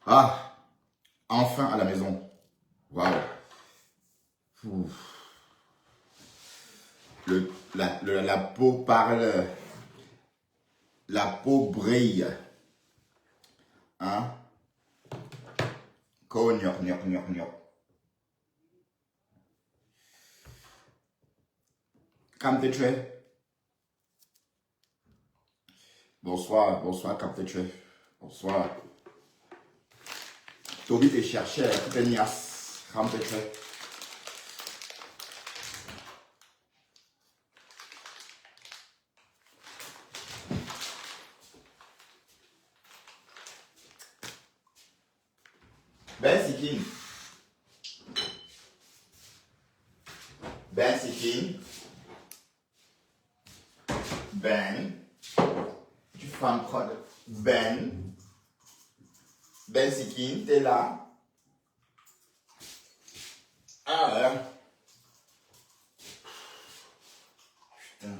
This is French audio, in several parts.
Ah, enfin à la maison. Waouh. Ouf. La peau parle, la peau brille. Hein? Cognoc, gnoc, gnoc, gnoc. Camtéché. Bonsoir, bonsoir, Camtéché. Bonsoir. Toby te cherchait, tout est niasse. Camtéché. Ben Sikin. Ben Sikin. Ben. Tu fais quoi de. Ben. Ben Sikin, t'es là. Ah ouais. Putain.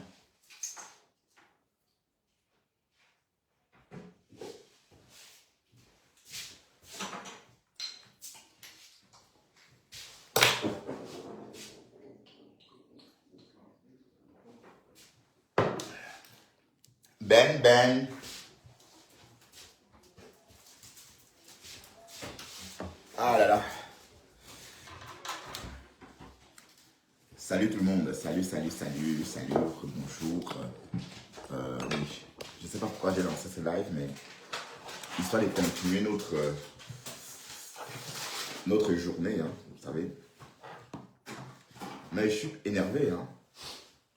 Ben, Ben. Ah là là. Salut tout le monde. Salut, salut, salut, salut. Bonjour. Oui. Je ne sais pas pourquoi j'ai lancé ce live, mais histoire de continuer notre journée, hein, vous savez. Mais je suis énervé, hein.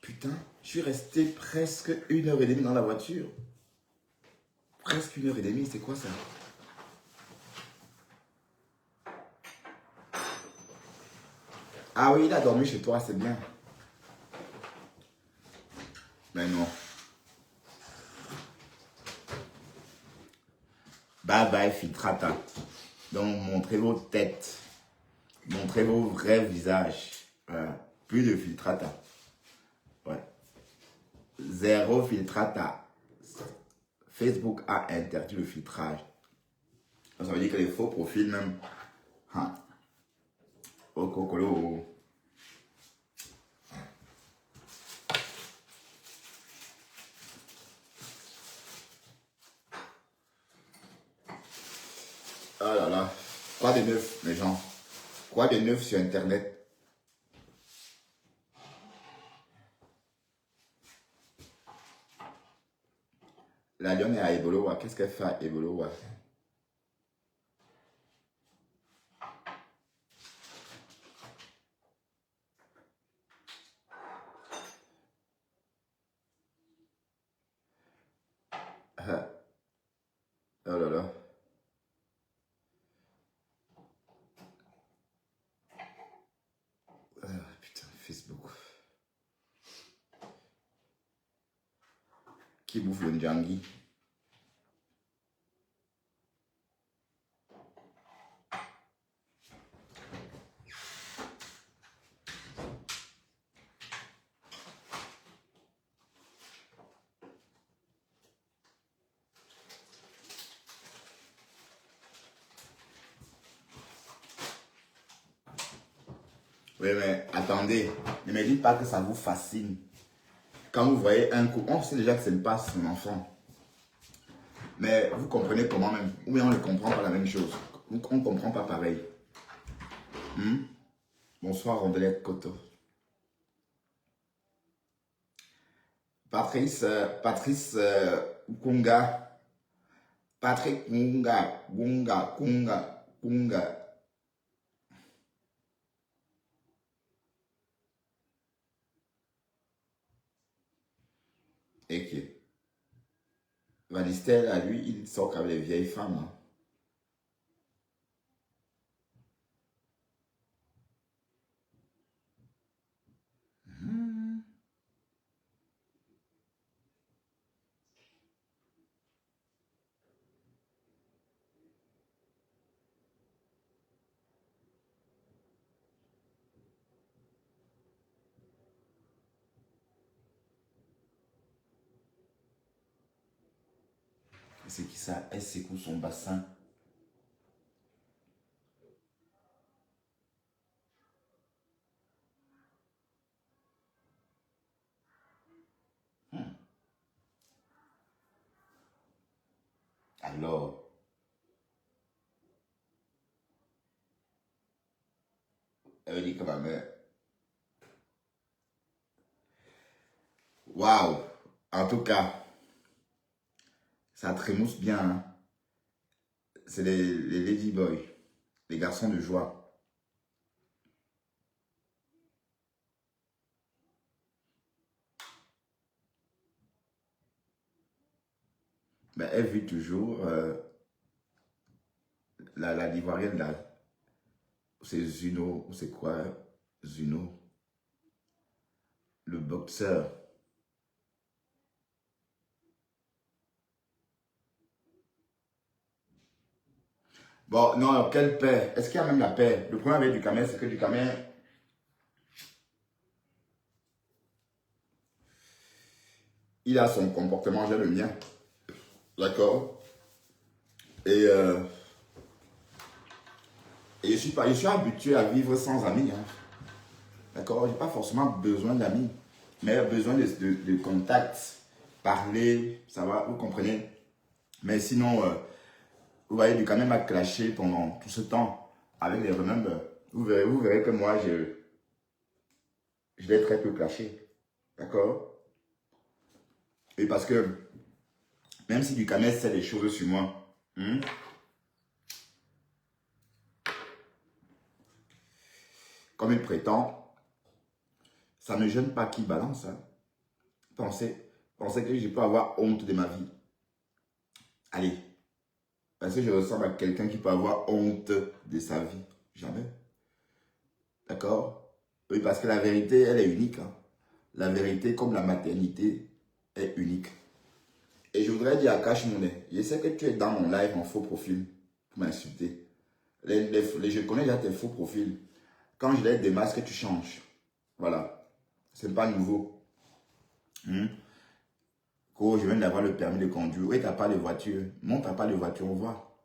Putain, je suis resté presque 1 heure et demie dans la voiture. Presque 1 heure et demie, c'est quoi ça? Ah oui, il a dormi chez toi, c'est bien. Mais non. Bye bye, filtrata. Donc, montrez vos têtes. Montrez vos vrais visages. Voilà. Plus de filtrata. Ouais. Zéro filtrata. Facebook a interdit le filtrage. Ça veut dire que les faux profils même. Hein. Oh, cocolo. Ah là là. Quoi de neuf, les gens? Quoi de neuf sur Internet? La lionne est à Ebolowa. Qu'est-ce qu'elle fait à Ebolowa? Ah oh là là. Ah, putain, Facebook. Qui bouffe le Ndjangi? Oui, mais attendez. Ne me dites pas que ça vous fascine. Quand vous voyez un coup, on sait déjà que ce n'est pas son enfant. Mais vous comprenez comment même? Ou bien on ne comprend pas la même chose. On ne comprend pas pareil. Bonsoir, Rondelette Koto. Patrice Kunga. Patrick Kunga. Kunga, Kunga, Kunga. Et qui? Vanistel, à lui, il sort avec les vieilles femmes. Hein. C'est qui ça? Elle secoue son bassin. Alors, elle dit que ma mère. Waouh! En tout cas, ça trémousse bien, hein. C'est les ladyboys, les garçons de joie. Ben, elle vit toujours l'ivoirienne là. C'est Zuno, c'est quoi? Zuno, le boxeur. Bon, non, quelle paix? Est-ce qu'il y a même la paix? Le problème avec Ducamet, c'est que Ducamet, il a son comportement, j'ai le mien. D'accord? Et, euh, et je suis habitué à vivre sans amis, hein. D'accord? Je n'ai pas forcément besoin d'amis, mais besoin de contacts, parler, ça va, vous comprenez? Mais sinon, vous voyez, Ducamet m'a clashé pendant tout ce temps avec les Remember. Vous verrez que moi, je l'ai très peu clashé. D'accord? Et parce que même si Ducamet sait des choses sur moi, comme il prétend, ça ne gêne pas qu'il balance, hein. Pensez que je peux avoir honte de ma vie. Allez, parce que je ressemble à quelqu'un qui peut avoir honte de sa vie. Jamais. D'accord? Oui, parce que la vérité, elle est unique, hein. La vérité, comme la maternité, est unique. Et je voudrais dire à Cash Money, je sais que tu es dans mon live en faux profil pour m'insulter. Je connais déjà tes faux profils. Quand je les démasque, tu changes. Voilà. Ce n'est pas nouveau. Oh, je viens d'avoir le permis de conduire. Oui, tu n'as pas de voiture. Non, tu n'as pas de voiture, on voit.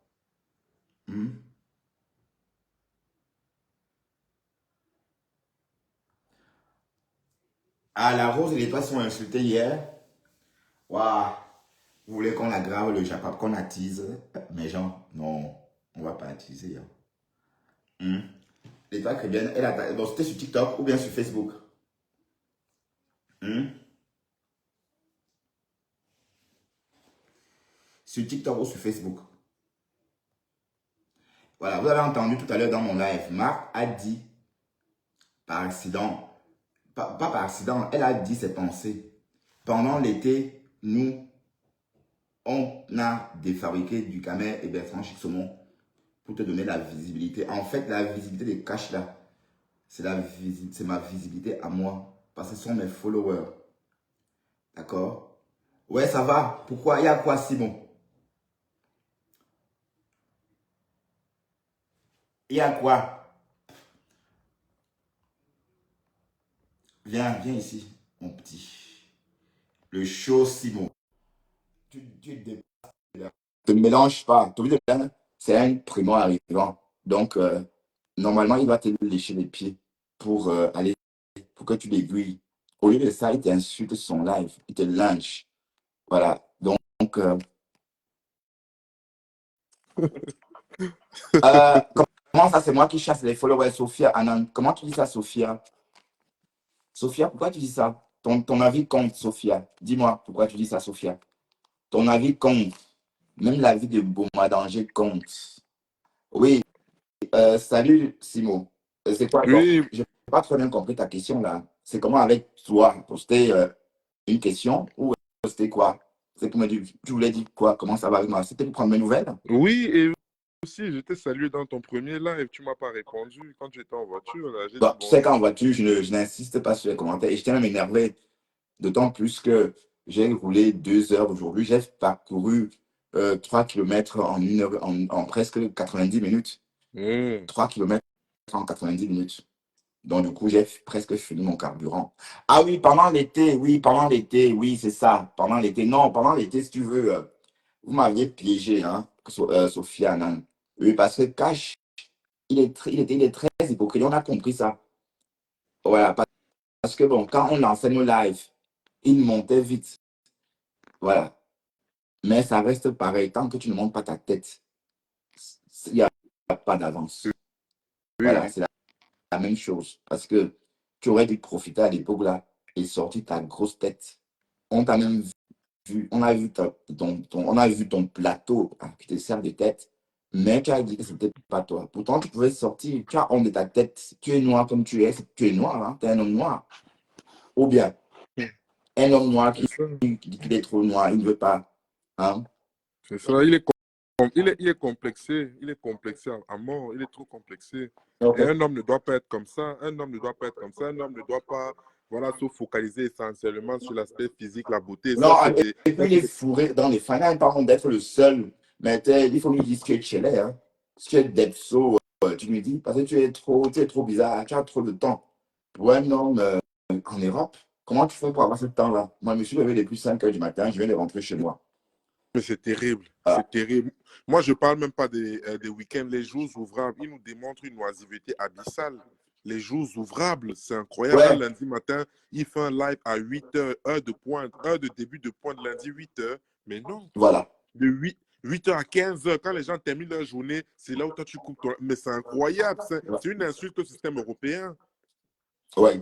Ah, la Rose et les toits sont insultés hier. Waouh. Vous voulez qu'on aggrave le Japap, qu'on attise? Mais gens, non, on ne va pas attiser, hein. Les toits chrétiennes, donc c'était sur TikTok ou bien sur Facebook? Sur TikTok ou sur Facebook? Voilà, vous avez entendu tout à l'heure dans mon live, Marc a dit par accident, pas par accident, elle a dit ses pensées. Pendant l'été, nous, on a défabriqué du Camer et Bertrand Chixomon pour te donner la visibilité. En fait, la visibilité des cash là, c'est ma visibilité à moi. Parce que ce sont mes followers. D'accord? Ouais, ça va. Pourquoi? Il y a quoi, Simon? Il y a quoi? Viens, viens ici, mon petit. Le show, Simon. Tu te mélange pas. Tu c'est un primo arrivant. Donc, normalement, il va te lécher les pieds pour aller, pour que tu l'aiguilles. Au lieu de ça, il t'insulte sur son live. Il te lynche. Voilà. Donc, euh, comment ça, c'est moi qui chasse les followers, Sophia Anand? Comment tu dis ça, Sophia? Sophia, pourquoi tu dis ça? Ton avis compte, Sophia. Dis-moi pourquoi tu dis ça, Sophia. Ton avis compte. Même l'avis de Boma Danger compte. Oui, salut, Simon. C'est quoi? Bon, Oui, je n'ai pas très bien compris ta question là. C'est comment avec toi? C'était une question ou c'était quoi? C'est pour me dire, tu voulais dire quoi? Comment ça va avec moi? C'était pour prendre mes nouvelles? oui, et aussi, je t'ai salué dans ton premier live, tu m'as pas répondu quand j'étais en voiture, là, j'ai dit Bon, tu sais qu'en bonjour. voiture, je n'insiste pas sur les commentaires et je t'ai même énervé. D'autant plus que j'ai roulé 2 heures aujourd'hui. J'ai parcouru 3 km en une heure, en presque 90 minutes. Hmm. 3 kilomètres en 90 minutes. Donc, du coup, j'ai presque fini mon carburant. Ah oui, pendant l'été, oui, c'est ça. Pendant l'été, non, pendant l'été, si tu veux, vous m'aviez piégé, hein, Sophia Anand. Oui, parce que Cash, il est très hypocrite. On a compris ça. Voilà, parce que bon, quand on lançait nos lives, il montait vite. Voilà. Mais ça reste pareil. Tant que tu ne montes pas ta tête, il n'y a pas d'avance. Oui, Voilà, oui. c'est la même chose. Parce que tu aurais dû profiter à l'époque là et sortir ta grosse tête. On t'a même vu, on a vu on a vu ton plateau hein, qui te sert de tête, mais tu as dit que c'était pas toi. Pourtant, tu pouvais sortir, tu as honte de ta tête. Tu es noir comme tu es noir, hein, tu es un homme noir. Ou bien, un homme noir C'est ça. qui dit qu'il est trop noir, il ne veut pas. Hein? C'est ça. Il est complexé à mort. Il est trop complexé. Et Ok. un homme ne doit pas être comme ça. Un homme ne doit pas être comme ça. Un homme ne doit pas, voilà, se focaliser essentiellement sur l'aspect physique, la beauté. Non, et Ça, puis il c'est est des... fourré dans les fanats, par contre, d'être le seul. Mais il faut lui dire ce que tu es là. Hein. Si tu es Depso, tu lui dis, parce que tu es trop bizarre, tu as trop de temps. Pour un homme en Europe, comment tu fais pour avoir ce temps-là? Moi, je me suis levé depuis 5 heures du matin, je viens de rentrer chez moi. Mais c'est terrible. Voilà. C'est terrible. Moi, je parle même pas des week-ends, les jours ouvrables. Ils nous démontrent une oisiveté abyssale. Les jours ouvrables, c'est incroyable. Un Ouais, lundi matin, il fait un live à 8 heures, heure de pointe, heure de début de pointe, lundi 8 heures. Mais non, voilà. de 8 heures à 15 heures, quand les gens terminent leur journée, c'est là où toi tu coupes ton... Mais c'est incroyable. C'est une insulte au système européen. Ouais.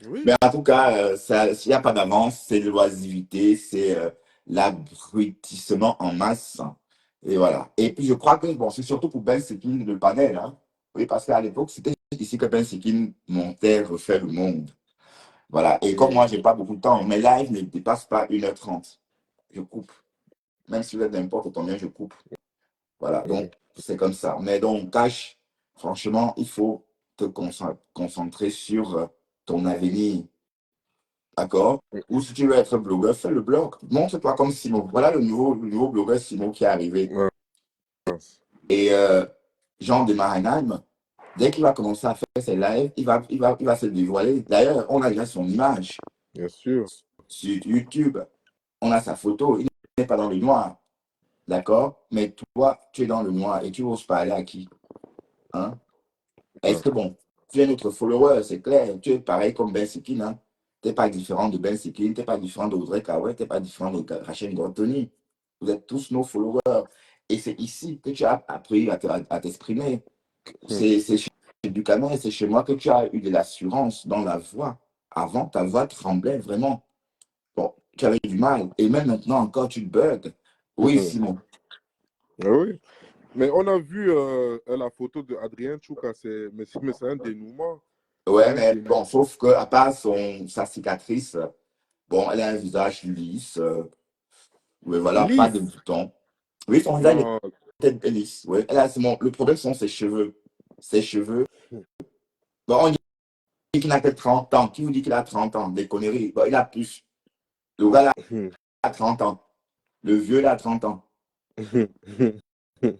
Mais Oui. en tout cas, s'il n'y a pas d'avance, c'est de l'oisivité, c'est l'abrutissement en masse. Et voilà. Et puis, je crois que, bon, c'est surtout pour Ben Sekin, le panel. Hein. Oui, parce qu'à l'époque, c'était ici que Ben Sekin montait, refait le monde. Voilà. Et comme moi, Mm. j'ai pas beaucoup de temps, mes lives ne dépassent pas 1h30. Je coupe. Même si vous êtes n'importe combien, je coupe. Voilà. Donc, Mm. c'est comme ça. Mais donc, Cash, franchement, il faut te concentrer sur ton avenir. D'accord? Ou si tu veux être blogueur, fais le blog. Montre-toi comme Simon. Voilà le nouveau blogueur Simon qui est arrivé. Ouais, Et Jean de Marenheim, dès qu'il va commencer à faire ses lives, il va se dévoiler. D'ailleurs, on a déjà son image bien sûr. sur YouTube. On a sa photo. Il n'est pas dans le noir. D'accord? Mais toi, tu es dans le noir et tu oses parler à qui? Hein? Est-ce Ouais. que bon, tu es notre follower, c'est clair. Tu es pareil comme Ben Sikin. Hein? Tu n'es pas différent de Ben Sikin, tu n'es pas différent d'Audrey Kawet, tu n'es pas différent de Rachel Gordoni. Vous êtes tous nos followers. Et c'est ici que tu as appris à t'exprimer. Mm. C'est chez Buchanan et c'est chez moi que tu as eu de l'assurance dans la voix. Avant, ta voix tremblait vraiment. Bon, tu avais du mal. Et même maintenant encore, tu bugs. Oui, Simon. Ah oui. Mais on a vu la photo de Adrien Chouka, mais c'est un dénouement. C'est Ouais, un mais dénouement. bon, sauf que à part sa cicatrice, bon, elle a un visage lisse. Oui, voilà, pas de Lisse. boutons. Oui, son visage Non. est lisse. Oui. Le problème sont ses cheveux. Ses cheveux. Bon, on dit qu'il n'a que 30 ans. Qui vous dit qu'il a 30 ans? Des conneries. Bon, il a plus. Le gars là a 30 ans. Le vieux là a 30 ans. Hein?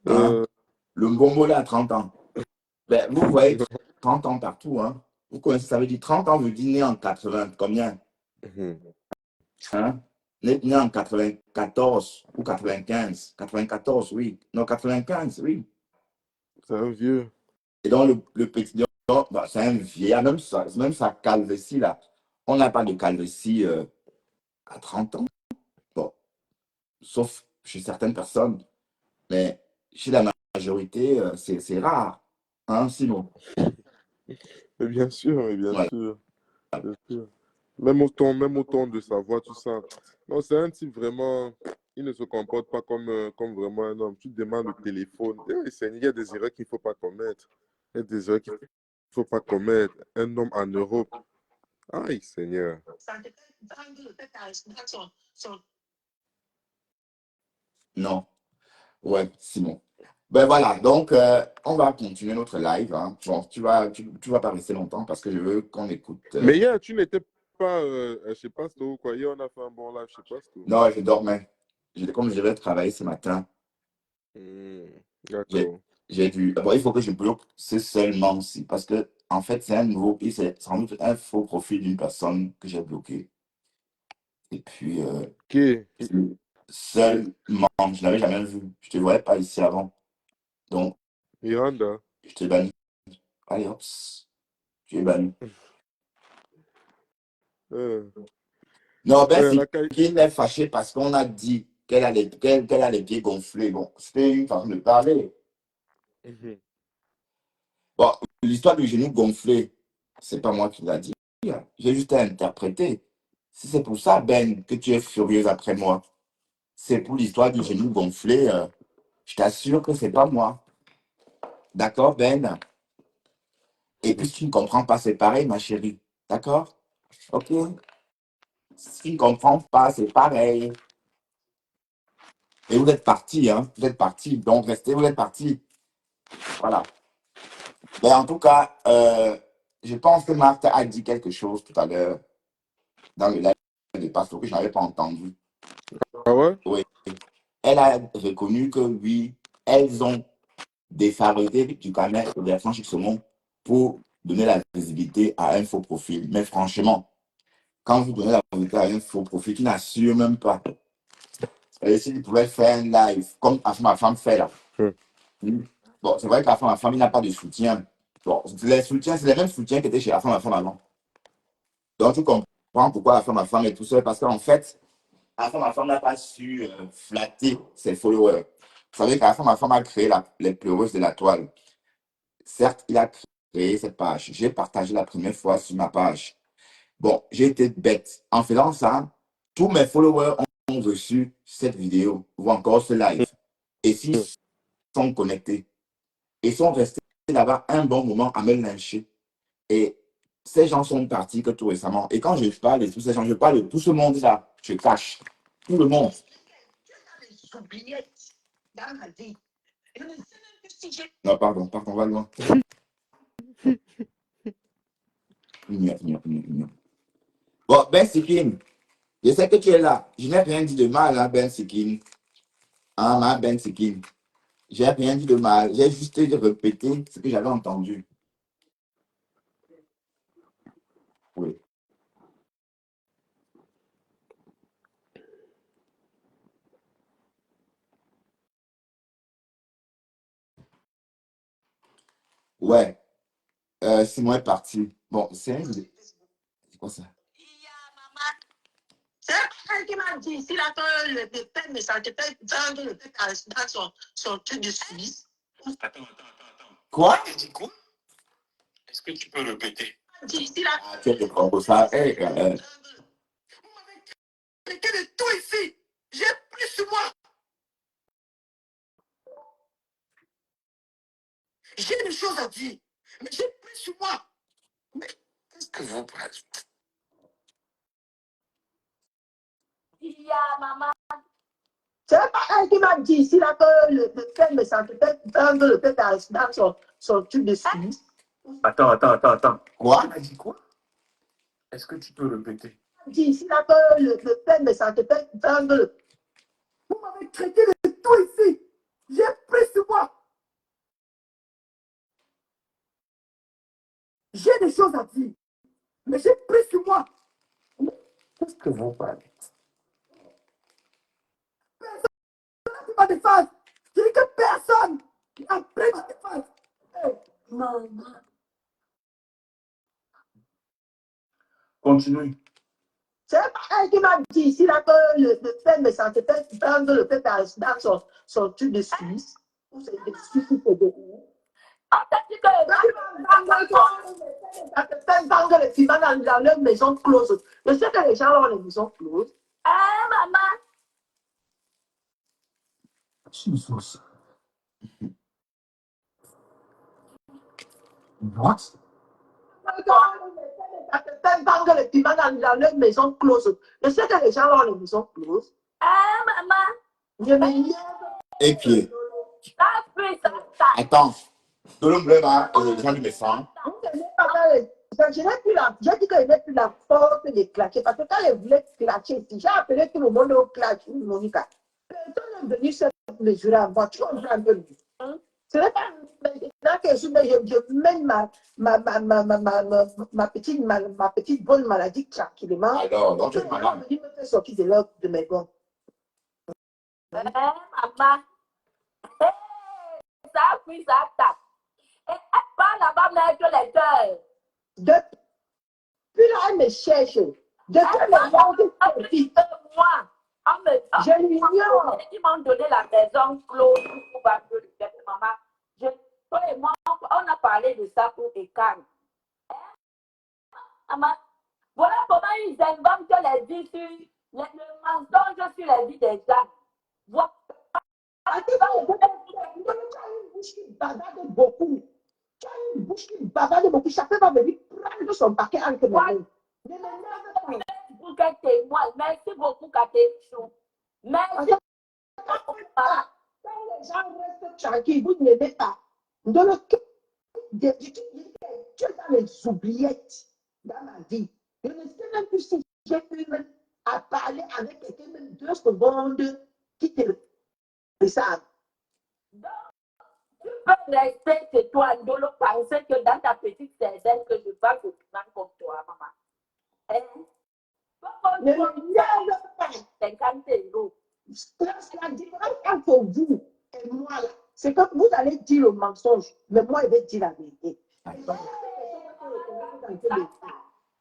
Euh, Le mbombo là a 30 ans. Ben, vous voyez 30 ans partout. Hein? Vous connaissez, ça veut dire 30 ans veut dire né en 80. Combien? Hein? Né en 94 ou 95. 94, oui. Non, 95, oui. c'est un vieux. Et donc, le petit, bah, c'est un vieillard, même sa calvitie, là. On n'a pas de calvitie à 30 ans. Bon, sauf chez certaines personnes. Mais chez la majorité, c'est rare. Hein, sinon. Mais bien sûr, mais bien Voilà. sûr. Bien sûr. Même au ton de sa voix, tout ça. Non, c'est un type vraiment. Il ne se comporte pas comme vraiment un homme. Tu te demandes le téléphone. Il y a des erreurs qu'il ne faut pas commettre. Il y a des erreurs qu'il ne faut pas commettre. Un homme en Europe. Aïe, Seigneur. Non. Ouais, Simon. Ben voilà, donc on va continuer notre live. Hein. Bon, tu vas pas rester longtemps parce que je veux qu'on écoute. Mais hier, tu n'étais pas chez Pasto, quoi. Hier, on a fait un bon live chez Pasto. Non, je dormais. Comme je vais travailler ce matin, Hmm, j'ai d'accord. j'ai dû. Bon, il faut que je bloque ce seulement aussi parce que en fait, c'est un nouveau, c'est sans doute un faux profil d'une personne que j'ai bloqué. Et puis, Ok. seulement, je l'avais jamais vu. Je te voyais pas ici avant. Donc, Miranda. je t'ai banni. Allez, hop, tu es banni. Euh, Non, ben, La caille. Sikine est fâchée parce qu'on a dit qu'elle a les pieds gonflés. Bon, c'était une façon de parler. Mhm. Bon, l'histoire du genou gonflé, c'est pas moi qui l'a dit. J'ai juste à interpréter. Si c'est pour ça, Ben, que tu es furieuse après moi, c'est pour l'histoire du genou gonflé, je t'assure que c'est pas moi. D'accord, Ben? Et puis, si tu ne comprends pas, c'est pareil, ma chérie. D'accord? Ok? Si tu ne comprends pas, c'est pareil. Et vous êtes partis, hein? Vous êtes partis. Donc, restez, vous êtes partis. Voilà. Mais en tout cas, je pense que Marthe a dit quelque chose tout à l'heure dans le live de Pastor que je n'avais pas entendu. Ah ouais? Oui. Elle a reconnu que oui, elles ont défarité du canal de la franchise saumon pour donner la visibilité à un faux profil. Mais franchement, quand vous donnez la visibilité à un faux profil qui n'assure même pas, et s'il pouvait faire un live comme ma femme fait là. Bon, c'est vrai que ma femme, il n'a pas de soutien. Bon, les soutiens, c'est les mêmes soutiens qui étaient chez la femme avant. Donc, tu comprends pourquoi ma femme est tout seul. Parce qu'en fait, ma femme n'a pas su flatter ses followers. Vous savez qu'à ma femme a créé les pleureuses de la toile. Certes, il a créé cette page. J'ai partagé la première fois sur ma page. Bon, j'ai été bête. En faisant ça, tous mes followers ont reçu cette vidéo ou encore ce live. Et s'ils sont connectés, ils sont restés là-bas un bon moment à me lyncher. Et ces gens sont partis que tout récemment. Et quand je parle de tous ces gens, je parle de tout ce monde-là. Je cache. Tout le monde. Non, pardon, va loin. Bon, Ben Sikin, je sais que tu es là. Je n'ai rien dit de mal, hein, Ben Sikin. Hein, Ben Sikin. J'ai rien dit de mal. J'ai juste répété ce que j'avais entendu. Oui. Ouais. Simon est parti. Bon, c'est quoi ça? C'est elle qui m'a dit ici là que le père me sentait vendre le père dans son truc de Suisse. Attends. Quoi? Elle dit quoi? Est-ce que tu peux répéter? Elle dit ici là. Ah, tu as le Congo, ça. Vous m'avez traité de tout ici. J'ai pris sur moi. J'ai des choses à dire. Mais j'ai pris sur moi. Mais qu'est-ce que vous parlez? Il y a maman. C'est pas elle qui m'a dit ici là que le père me sentait vendre le père dans son truc de Suisse. Attends. Quoi? Elle a dit quoi? Est-ce que tu peux répéter? Elle dit ici là que le père me sentait vendre le. Vous m'avez traité de tout ici. J'ai pris sur moi. J'ai des choses à dire. Mais j'ai pris sur moi. Qu'est-ce que vous parlez? Personne n'a pris ma défense. Je dis que personne n'a pris ma défense. Hey, maman. Continue. C'est pas elle qui m'a dit ici là que le père me sentait vendre le père dans son truc de Suisse. Ou c'est des Suisses ou c'est de où? On t'a dit que vendre les films dans leur maison close. Je sais que les gens ont les maisons closes. Ah, maman. Jesus. What? Vendre les films dans leur maison close. Je sais que les gens ont les maisons closes. Ah, maman. Je me et puis, attends, tout le bleu là, les gens du médecin. Je n'ai plus la, j'ai dit que je n'ai plus la force de clatcher parce que quand je voulais clatcher ici, j'ai appelé tout le monde au clatch, Monica. Personne n'est venu se mesurer à moi, tu comprends un peu. Ce n'est pas maintenant que je mène ma petite bonne maladie tranquillement. Alors, donc tu es malade. Je me faire sortir de mes gants. Maman. Ça puis ça tape. Et elle parle là-bas mettre les cœurs. Depuis là, elle me cherche. Depuis le mois de depuis 2 mois, je l'ignore. Ils m'ont donné la maison close pour battre le peuple, maman. Toi et moi, on a parlé de ça pour Ekan. Maman, voilà comment ils inventent les vies sur le mensonge sur la vie des gens. Voilà. Tu as une bouche qui bavarde beaucoup. Tu as une bouche qui bavarde beaucoup. Chacun va venir prendre son paquet entre moi. Ne m'énerve pas. Pour qu'elle témoigne. Merci beaucoup, Katéchou. Merci. Quand les gens restent tranquilles, vous n'aimez pas. Dans le cœur, tu es dans les oubliettes dans ma vie. Je ne sais même plus si j'ai pu même à parler avec quelqu'un, même 2 secondes, qui te le savent. Tu peux rester chez toi, Ndolo, penser que dans ta petite cervelle, que je parle autrement comme toi, maman. Ne regarde pas 50 euros. La différence entre vous et moi, là, c'est que vous allez dire le mensonge, mais moi, je vais dire la vérité.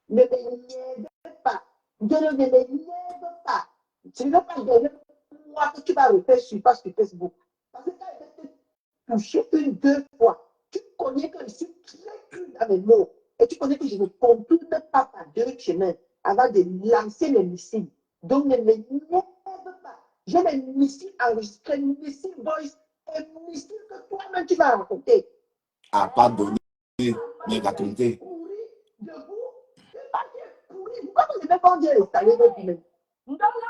Ne m'énerve pas. Ne m'énerve pas. Ce n'est pas derrière moi que tu vas refaire sur Facebook. Parce que quand je vais te toucher 1, 2 fois, tu connais que je suis très cru dans mes mots. Et tu connais que je ne contourne pas par 2 chemins avant de lancer les missiles. Donc ne m'énerve pas. J'ai les missiles enregistrés, missiles voice, et missiles que toi-même tu vas raconter. À pas donner, mais raconter. Pourquoi vous n'avez pas dit installer votre vie? Ndolo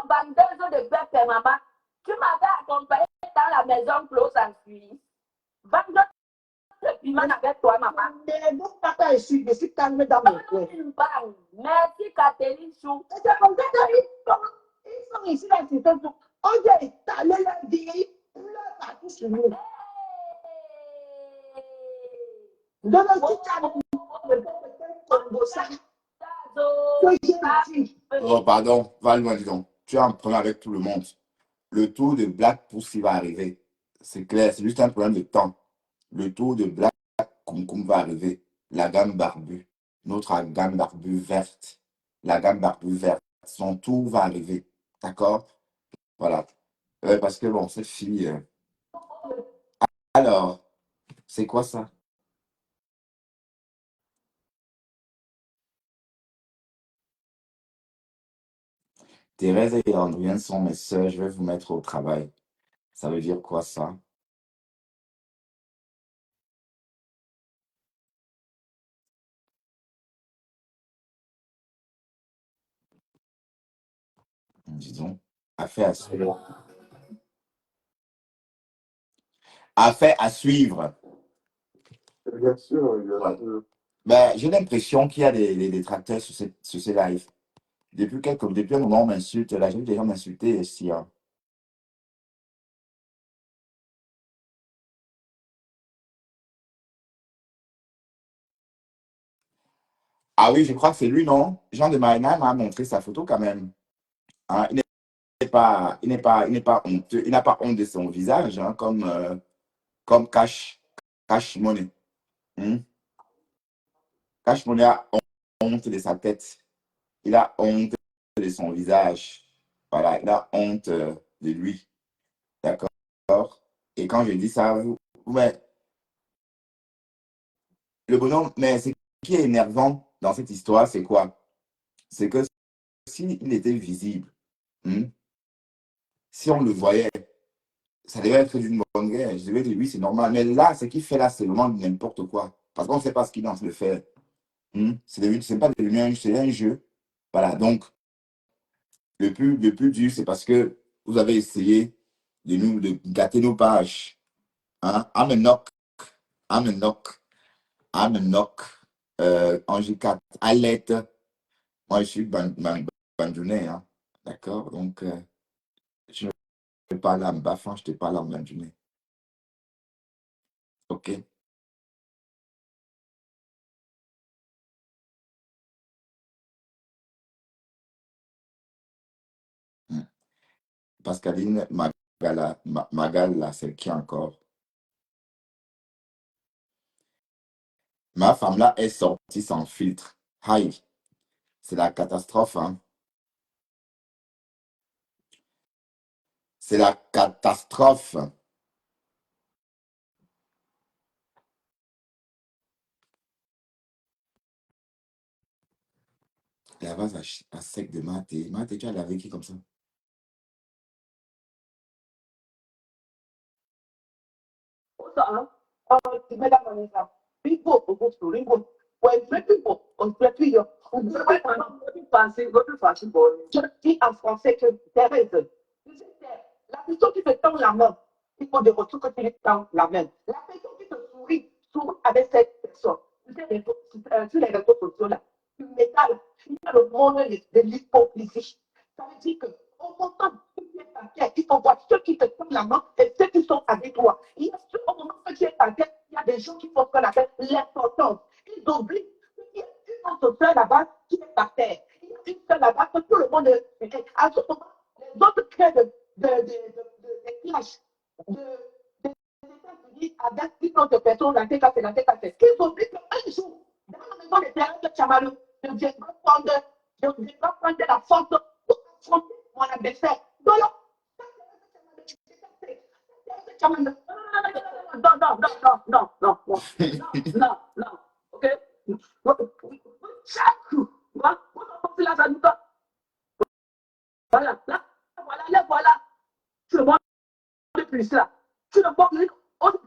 bandeuse de peuple, maman. Tu m'avais accompagné dans la maison close en Suisse. Bandeuse de piment avec toi, maman. Ne vous pas que je suis calme dans mon coin. Merci, Catherine Chou. Et c'est comme ça qu'ils sont ici dans ce temps. On a installé la vie, pleure partout sur nous. Dans le Oh, pardon, Val-moi, dis donc. Tu es en problème avec tout le monde. Le tour de Black Pussy va arriver. C'est clair, c'est juste un problème de temps. Le tour de Black Kumkum va arriver. La gamme barbue. Notre gamme barbue verte. La gamme barbue verte. Son tour va arriver. D'accord? Voilà. Parce que bon, cette fille. Alors, c'est quoi ça? Thérèse et Andrienne sont mes sœurs. Je vais vous mettre au travail. Ça veut dire quoi ça? Disons. Affaire à suivre. Affaire à suivre. Bien sûr, bien Ouais. sûr. Ben, j'ai l'impression qu'il y a des détracteurs sur ces lives. Depuis un moment, on m'insulte. Là, j'ai vu des gens m'insulter ici. Hein. Ah oui, je crois que c'est lui, non? Jean de Marina m'a montré sa photo quand même. Hein, il n'est pas honteux. Il n'a pas honte de son visage, hein, comme Cash Money. Hmm? Cash Money a honte de sa tête. Il a honte de son visage. Voilà, il a honte de lui. D'accord? Et quand je dis ça, mais le bonhomme, mais ce qui est énervant dans cette histoire, c'est quoi? C'est que s'il était visible, hmm, si on le voyait, ça devait être d'une bonne guerre. Je devais dire, oui, c'est normal. Mais là, ce qu'il fait là, c'est vraiment n'importe quoi. Parce qu'on ne sait pas ce qu'il est en train de faire. C'est pas devenu c'est un jeu. Voilà. Donc, le plus dur, c'est parce que vous avez essayé de gâter nos pages. Hein? I'm a knock. I'm a knock. I'm a knock. Ange 4. Alerte. Moi, je suis bandounet. Hein? D'accord? Donc, je ne te parle en bafant, je te parle en bandounet. OK? Hmm. Pascaline Magal, là, c'est qui encore? Ma femme là est sortie sans filtre. Aïe. C'est la catastrophe, hein. C'est la catastrophe. La vase à sec de Maté. Maté, tu as lavé qui comme ça? Usah, tumela kanisa. People ogosto ringo. When people on yo. On peut pas penser, votre façon bonne. Je dis en français que Thérèse, la personne qui te tend la main, il faut de retour que tu lui tends la main. La personne qui te sourit avec cette personne. Tu sais, sur les réseaux sociaux là, tu métal, il y a le monde de l'hypocrisie. Ça veut dire que au moment où tu es par terre, il faut voir ceux qui te tendent la main et ceux qui sont avec toi. Il y a ceux, au moment où tu es par terre, il y a des gens qui font ce qu'on appelle l'importance. Ils oublient qu'il y a une autre sœur là-bas qui est par terre. Il y a une sœur là-bas que tout le monde est. À ce moment, les autres créent des clashs, des États-Unis avec une autre personne, la TKC, la TKC. Qu'ils oublient qu'un jour, dans la maison des terrains de Chamalou, je viendrai prendre la force pour affronter mon adversaire. Donc, non, ok? Voilà, voilà. Tu le vois depuis ici, là. Tu le vois,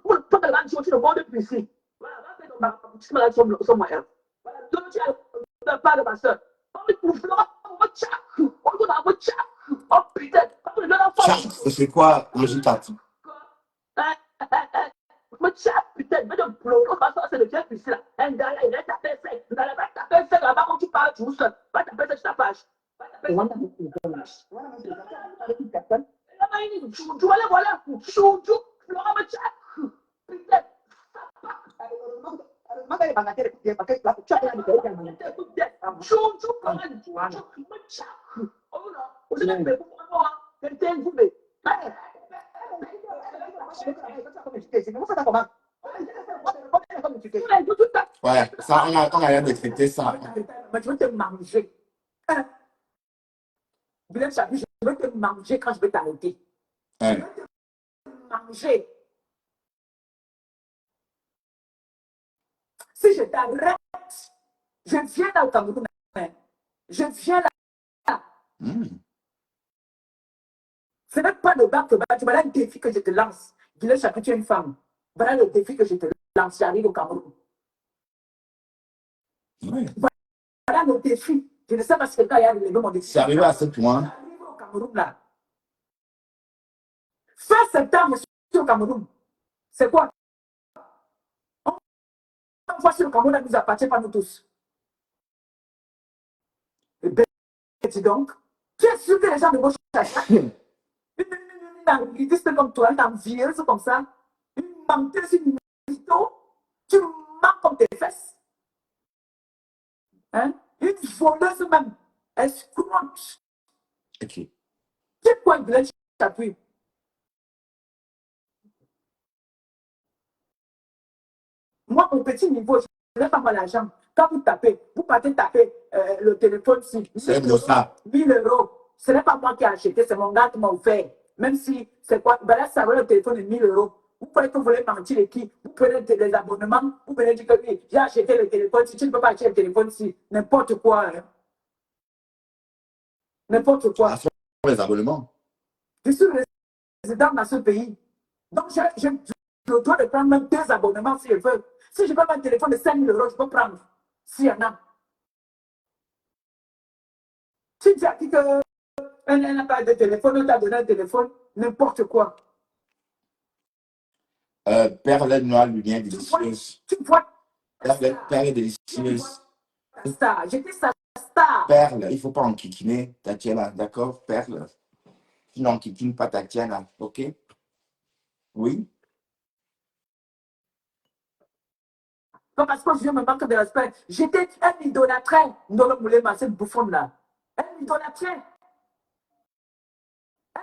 pour le temps de la tu le vois depuis ici. Voilà, tu me l'as sur moi. Voilà, donc tu as pas de ma soeur. Oh putain, c'est quoi, Logitech? Putain, mais de plomb, c'est le chef ici là. Un gars, il est tapé sec. Vous n'allez pas taper sec là-bas quand tu parles tout seul. Va taper sec sur ta page. Va taper sec sur ta page. Voilà. Chouchou, Flora Macha. Putain. Chouchou, Flora Macha. Oh là, vous êtes fait pour moi. Quelqu'un vous met. Ouais, ça, on a l'air de traiter ça. Mais je vais te manger. Je vais te manger quand je vais t'arrêter. Je vais te manger. Si je t'arrête, je viens là au Cameroun. Je viens là. Ce n'est pas le bac que voilà le défi que je te lance. Dis-le, chaque tu es une femme. Voilà le défi que je te lance. J'arrive au Cameroun. Oui. Voilà le défi. Je ne sais pas si quelqu'un a arrivé mon défi. C'est arrivé à ce point. J'arrive au Cameroun là. Fin septembre, je suis au Cameroun. C'est quoi? On voit si le Cameroun ne nous appartient pas nous tous. Et bien, dis donc, tu es sûr que les gens de gauche une élitiste comme toi, une envieuse comme ça, une menteuse, une mytho, tu mens comme tes fesses. Hein? Une voleuse même. Escroche. Ok. C'est quoi une blanche t'appuie? Moi, au petit niveau, je n'ai pas mal d'argent. Quand vous tapez, vous partez taper le téléphone sur 1000 euros. Ce n'est pas moi qui ai acheté, c'est mon gars qui m'a offert. Même si c'est quoi, ben là, ça va le téléphone de 1000 euros. Vous croyez que vous voulez mentir et qui? Vous prenez des abonnements, vous prenez dire que oui, j'ai acheté le téléphone. Si tu ne peux pas acheter le téléphone, si n'importe quoi. Hein. N'importe quoi. À les abonnements. Je suis résident dans ce pays. Donc, j'ai le droit de prendre même 2 abonnements si je veux. Si je veux un téléphone de 5000 euros, je peux prendre. S'il y en a. Tu dis à qui que elle n'a pas de téléphone, on t'a donné un téléphone, n'importe quoi. Perle noire, lumière délicieuse. Tu vois. Perle délicieuse. Star. J'étais sa star. Perle, il ne faut pas enquiquiner Tatiana, d'accord? Perle. Tu n'enquiquines pas Tatiana, ok? Oui? Non, parce que je me manque de respect. J'étais un idolâtré. Non, le moulin, cette bouffonne-là. Un idolâtré.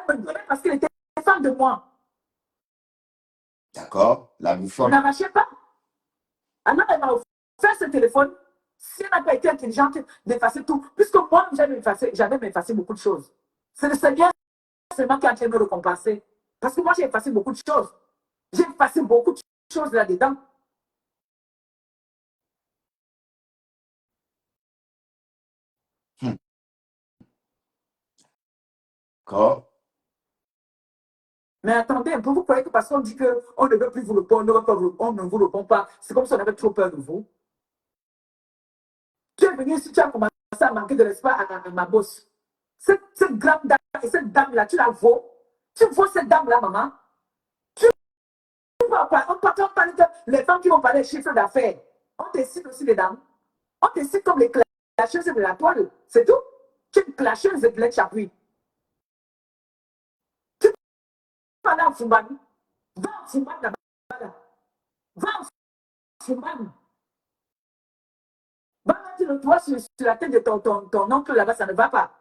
Elle me donnait parce qu'elle était fan de moi. D'accord, la On bouffonne. n'arrachait pas. Alors, elle m'a offert ce téléphone. Si elle n'a pas été intelligente d'effacer tout, puisque moi, j'avais effacé beaucoup de choses. C'est le Seigneur seulement qui est en train de me récompenser. Parce que moi, j'ai effacé beaucoup de choses. J'ai effacé beaucoup de choses là-dedans. D'accord. Mais attendez un peu, vous croyez que parce qu'on dit qu'on ne veut plus vous répondre, on ne vous répond pas, c'est comme si on avait trop peur de vous. Tu es venu ici, tu as commencé à manquer de respect à ma bosse. Cette grande dame et cette dame-là, tu la vaux. Tu vaux cette dame-là, maman. Tu vas pas. On parle de les femmes qui vont parler chiffres d'affaires. On décide aussi les dames. On décide comme les clasheuses de la toile. C'est tout. Tu es une clasheuse de Glenn Chapuis. Tu vas aller en Fumban. Va en Fumban là-bas. Va en Fumban. Va mettre le doigt sur la tête de ton oncle là-bas, ça ne va pas.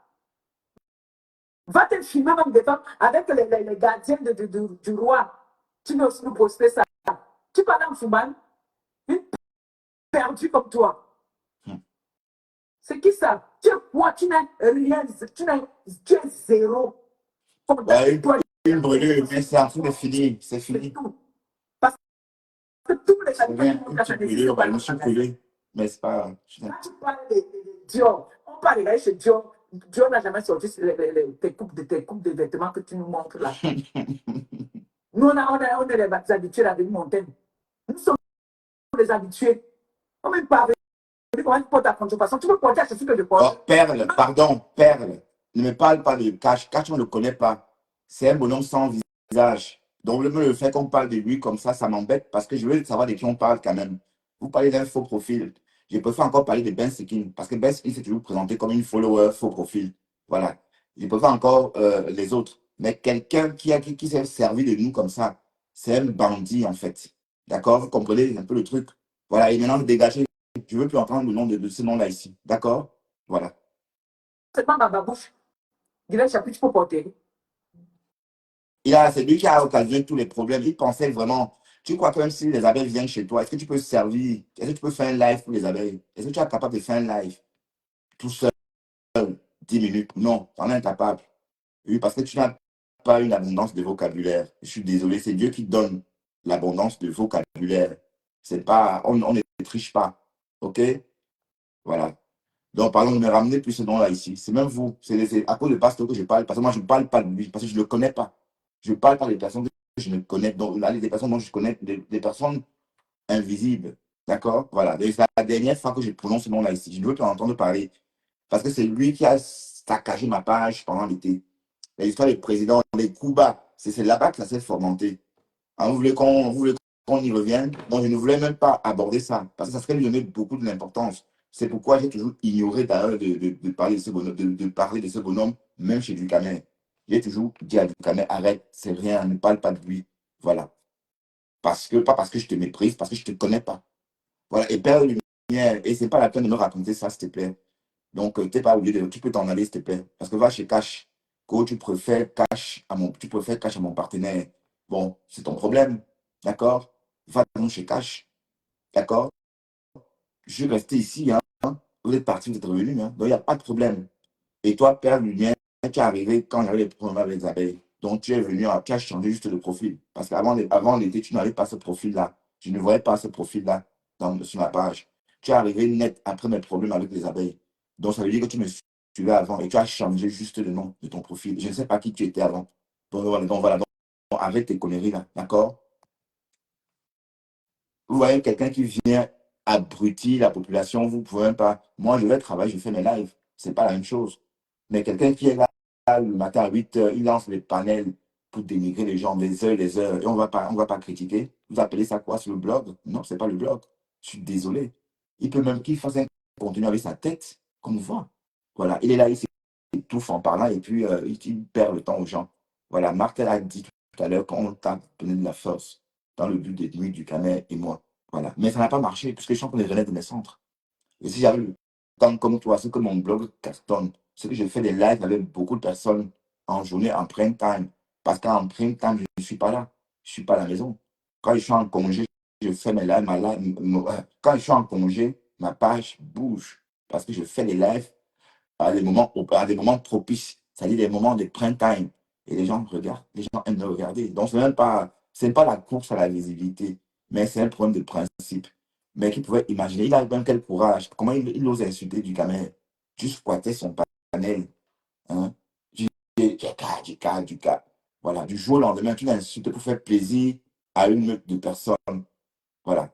Va te filmer même des femmes avec les gardiens du roi. Tu veux aussi nous poster ça. Tu parles en Fumban, une perdue comme toi. C'est qui ça? Tu es quoi? Tu n'as rien, tu es zéro. Ouais, une brûlure, mais c'est en train de finir. C'est fini. Parce que tous les C'est rien. habitants Une petite brûlure, bah, je me suis brûlé. Mais c'est pas. Quand tu parles de Dior, on parle d'aller chez Dior. Dior n'a jamais sorti tes coupes de vêtements que tu nous montres là. Nous, on est les habitués à venir montagne. Nous sommes les habitués. On ne peut pas venir comment tu portes ta contrefaçon. Tu peux porter à ce que je porte. Oh, Perle, pardon, Perle. Ne me parle pas de Cash. Cash, on ne le connaît pas. C'est un bonhomme sans visage. Donc, le fait qu'on parle de lui comme ça m'embête parce que je veux savoir de qui on parle quand même. Vous parlez d'un faux profil. Je préfère encore parler de Ben Sekin parce que Ben Sekin s'est toujours présenté comme une follower faux profil. Voilà. Je préfère encore les autres. Mais quelqu'un qui s'est servi de nous comme ça, c'est un bandit en fait. D'accord? Vous comprenez un peu le truc? Voilà. Et maintenant, dégagez. Je ne veux plus entendre le nom de ce nom-là ici. D'accord? Voilà. C'est pas ma bouche. Glenn Chapuis, tu peux porter. C'est lui qui a occasionné tous les problèmes. Il pensait vraiment. Tu crois que même si les abeilles viennent chez toi, est-ce que tu peux servir? Est-ce que tu peux faire un live pour les abeilles? Est-ce que tu es capable de faire un live tout seul, 10 minutes? Non, tu en es incapable. Oui, parce que tu n'as pas une abondance de vocabulaire. Je suis désolé, c'est Dieu qui donne l'abondance de vocabulaire. C'est pas, on ne triche pas. OK? Voilà. Donc, pardon, de me ramener plus ce nom-là ici. C'est même vous. C'est à cause de pasteur que je parle. Parce que moi, je ne parle pas de lui. Parce que je ne le connais pas. Je parle pas des personnes que je ne connais. Donc, là, des personnes dont je connais, des personnes invisibles. D'accord? Voilà. C'est la dernière fois que je prononce ce nom-là ici. Je ne veux pas entendre parler. Parce que c'est lui qui a saccagé ma page pendant l'été. L'histoire des présidents, les coups bas. C'est là-bas que ça s'est fomenté. Vous voulez qu'on y revienne. Donc, je ne voulais même pas aborder ça. Parce que ça serait lui donner beaucoup de l'importance. C'est pourquoi j'ai toujours ignoré d'ailleurs de parler de ce bonhomme, même chez Ducamet. J'ai toujours dit à Ducamet, arrête, c'est rien, ne parle pas de lui. Voilà. Pas parce que je te méprise, parce que je ne te connais pas. Voilà. Et Père Lumière, et c'est pas la peine de me raconter ça, s'il te plaît. Donc, t'es pas obligé tu peux t'en aller, s'il te plaît. Parce que va chez Cash. Quand tu préfères Cash à mon partenaire. Bon, c'est ton problème. D'accord? Va donc chez Cash. D'accord? Je suis resté ici, hein. Vous êtes parti, vous êtes revenu, hein. Donc, il n'y a pas de problème. Et toi, Père Lumière, tu es arrivé quand j'avais les problèmes avec les abeilles. Donc, tu es venu, tu as changé juste de profil. Parce qu'avant l'été, tu n'avais pas ce profil-là. Je ne voyais pas ce profil-là sur ma page. Tu es arrivé net après mes problèmes avec les abeilles. Donc, ça veut dire que tu me suivais avant et tu as changé juste le nom de ton profil. Je ne sais pas qui tu étais avant. Donc, voilà. Donc, arrête tes conneries là. D'accord? Vous voyez quelqu'un qui vient abrutir la population, vous ne pouvez même pas. Moi, je vais travailler, je fais mes lives. Ce n'est pas la même chose. Mais quelqu'un qui est là le matin à 8 heures, il lance les panels pour dénigrer les gens des heures, les heures, et on va pas critiquer. Vous appelez ça quoi sur le blog? Non, ce n'est pas le blog. Je suis désolé. Il peut même qu'il fasse un contenu avec sa tête, comme on voit. Voilà, il est là, il s'étouffe en parlant et puis il perd le temps aux gens. Voilà, Martel a dit tout à l'heure qu'on t'a donné de la force dans le but de nuire du Canet et moi. Voilà. Mais ça n'a pas marché puisque je suis en train de renaître de mes centres. Et si j'avais le temps comme toi, c'est que mon blog cartonne, c'est que je fais des lives avec beaucoup de personnes en journée, en prime time. Parce qu'en prime time, je ne suis pas là. Je ne suis pas à la maison. Quand je suis en congé, je fais mes lives. Quand je suis en congé, ma page bouge parce que je fais des lives à des moments propices, c'est-à-dire des moments de prime time. Et les gens regardent, les gens aiment me regarder. Donc, c'est pas la course à la visibilité, mais c'est un problème de principe. Mais qui pouvait imaginer, il a même quel courage, comment il ose insulter du gamin, juste squatter son panel. Hein? Du cas. Voilà, du jour au lendemain, tu l'insultes pour faire plaisir à une meute de personnes. Voilà.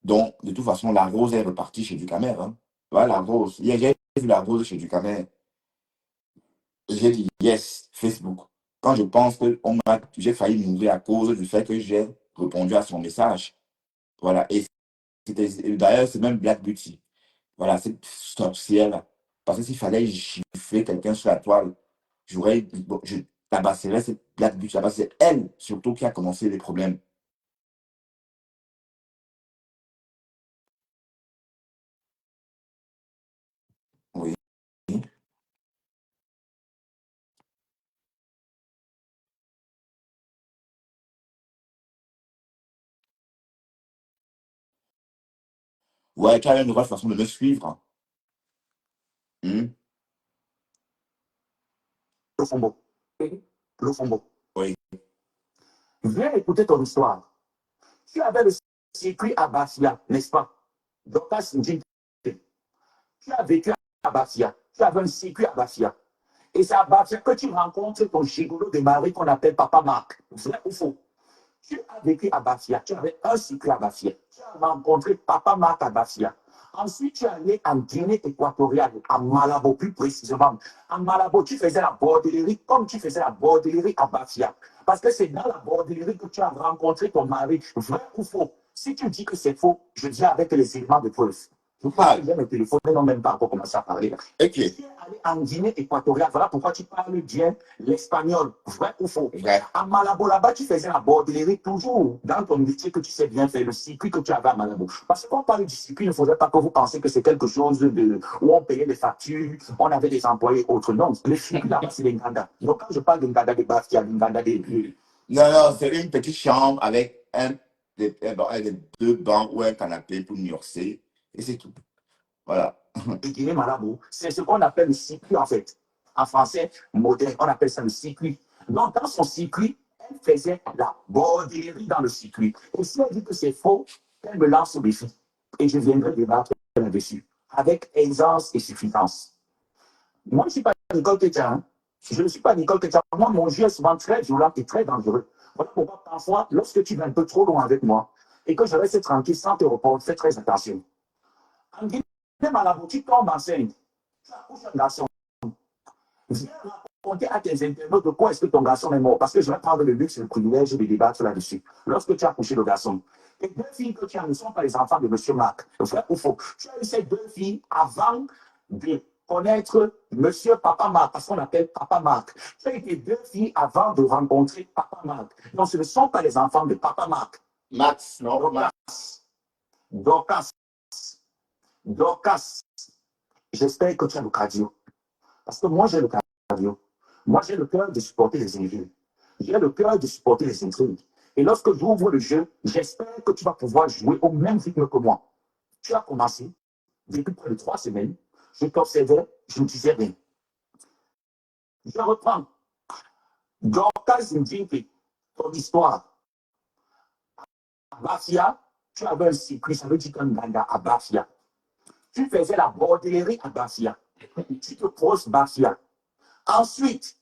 Donc, de toute façon, la rose est repartie chez Ducamer. Hein. Voilà, la rose. Hier, j'ai vu la rose chez Ducamer. J'ai dit yes, Facebook. Quand je pense que j'ai failli mourir à cause du fait que j'ai répondu à son message. Voilà. Et d'ailleurs, c'est même Black Beauty. Voilà, cette sorcière-là. Parce que s'il fallait chiffrer quelqu'un sur la toile, je tabasserais cette Black Beauty. Parce que c'est elle, surtout, qui a commencé les problèmes. Oui. Ouais, tu as une nouvelle façon de me suivre. Hmm? Le Fombo. Le Fombo. Oui. Viens écouter ton histoire. Tu avais le circuit à Bastia, n'est-ce pas? Dorcas Ndjing. Tu as vécu à Bastia. Tu avais un circuit à Bastia. Et c'est à Bastia que tu rencontres ton gigolo de mari qu'on appelle Papa Marc. Vrai ou faux? Tu as vécu à Bastia. Tu avais un circuit à Bastia. Tu as rencontré Papa Marc à Bastia. Ensuite, tu es allé en Guinée équatoriale, à Malabo plus précisément. À Malabo, tu faisais la bordellerie comme tu faisais la bordellerie à Bastia. Parce que c'est dans la bordellerie que tu as rencontré ton mari. Vrai ou faux? Si tu dis que c'est faux, je dis avec les éléments de preuve. Je crois que je vais me téléphoner, non même pas encore commencer à parler. Ok. Tu es allé en Guinée équatoriale. Voilà pourquoi tu parles bien l'espagnol. Vrai ou faux? Vrai. À Malabo, là-bas, tu faisais la bordellerie toujours dans ton métier que tu sais bien faire, le circuit que tu avais à Malabo. Parce que quand on parle du circuit, il ne faudrait pas que vous pensiez que c'est quelque chose où on payait des factures, on avait des employés autres. Non, le circuit là-bas, c'est les Nganda. Donc quand je parle de Nganda de Bastia, de Nganda de... Non, c'est une petite chambre avec deux bancs ou un canapé pour nuancer. Et c'est tout. Voilà. de Guinée Malabo, c'est ce qu'on appelle le circuit en fait. En français moderne, on appelle ça le circuit. Donc dans son circuit, elle faisait la bordellerie dans le circuit. Et si elle dit que c'est faux, elle me lance au défi. Et je viendrai débattre là-dessus avec aisance et suffisance. Moi, je ne suis pas Nicole Ketia. Hein. Je ne suis pas Nicole Ketia. Moi, mon jeu est souvent très violent et très dangereux. Voilà pourquoi parfois, lorsque tu vas un peu trop loin avec moi et que je reste tranquille sans te répondre, fais très attention. En Guinée, Malabo, tu tombes enceinte. Tu accouches un garçon. Viens raconter à tes internautes de quoi est-ce que ton garçon est mort. Parce que je vais prendre le luxe et le privilège de débattre là-dessus. Lorsque tu as accouché le garçon, les deux filles que tu as ne sont pas les enfants de M. Marc. Vrai ou faux? Tu as eu ces deux filles avant de connaître M. Papa Marc, parce qu'on l'appelle Papa Marc. Tu as eu tes deux filles avant de rencontrer Papa Marc. Donc, ce ne sont pas les enfants de Papa Marc. Max, non, Max. Dorcas. J'espère que tu as le cardio. Parce que moi, j'ai le cardio. Moi, j'ai le cœur de supporter les injures. J'ai le cœur de supporter les intrigues. Et lorsque j'ouvre le jeu, j'espère que tu vas pouvoir jouer au même rythme que moi. Tu as commencé, depuis près de 3 semaines, je t'observais, je ne disais rien. Je reprends. Dorcas Ndjinke, ton histoire. À Bafia, tu avais un circuit, ça veut dire qu'un ganda à Bafia. Tu faisais la bordellerie à Bafia. Tu te poses Bafia. Ensuite,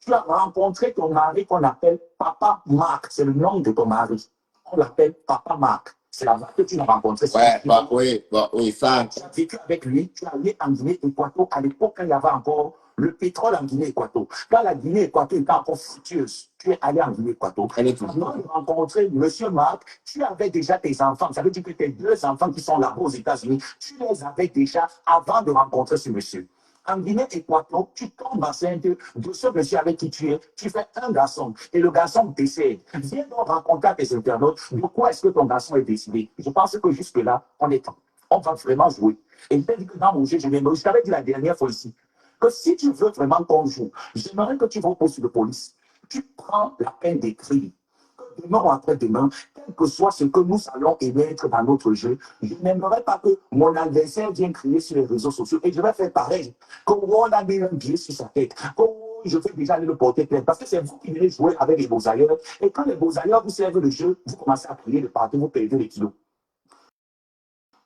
tu as rencontré ton mari qu'on appelle Papa Marc. C'est le nom de ton mari. On l'appelle Papa Marc. C'est là-bas que tu l'as rencontré. Ouais, oui, ça. Tu as vécu avec lui, tu es allé en Guinée-Équato à l'époque quand il y avait encore le pétrole en Guinée-Équato. Quand la Guinée-Équato était encore fructueuse, tu es allé en Guinée-Équato. Avant de rencontrer M. Marc, tu avais déjà tes enfants. Ça veut dire que tes 2 enfants qui sont là-bas aux États-Unis, tu les avais déjà avant de rencontrer ce monsieur. En Guinée-Équato, tu tombes enceinte de ce monsieur avec qui tu es, tu fais un garçon et le garçon décède. Viens donc raconter à tes internautes de quoi est-ce que ton garçon est décédé. Je pense que jusque-là, on va vraiment jouer. Et je t'ai dit que dans mon jeu, je t'avais dit la dernière fois ici, que si tu veux vraiment qu'on joue, j'aimerais que tu vas au poste de police. Tu prends la peine d'écrire demain ou après-demain, quel que soit ce que nous allons émettre dans notre jeu, je n'aimerais pas que mon adversaire vienne crier sur les réseaux sociaux et je vais faire pareil. Comme on a mis un biais sur sa tête, comme je vais déjà aller le porter plainte, parce que c'est vous qui venez jouer avec les beaux ailleurs. Et quand les beaux ailleurs vous servent le jeu, vous commencez à crier de partout, vous perdez les kilos.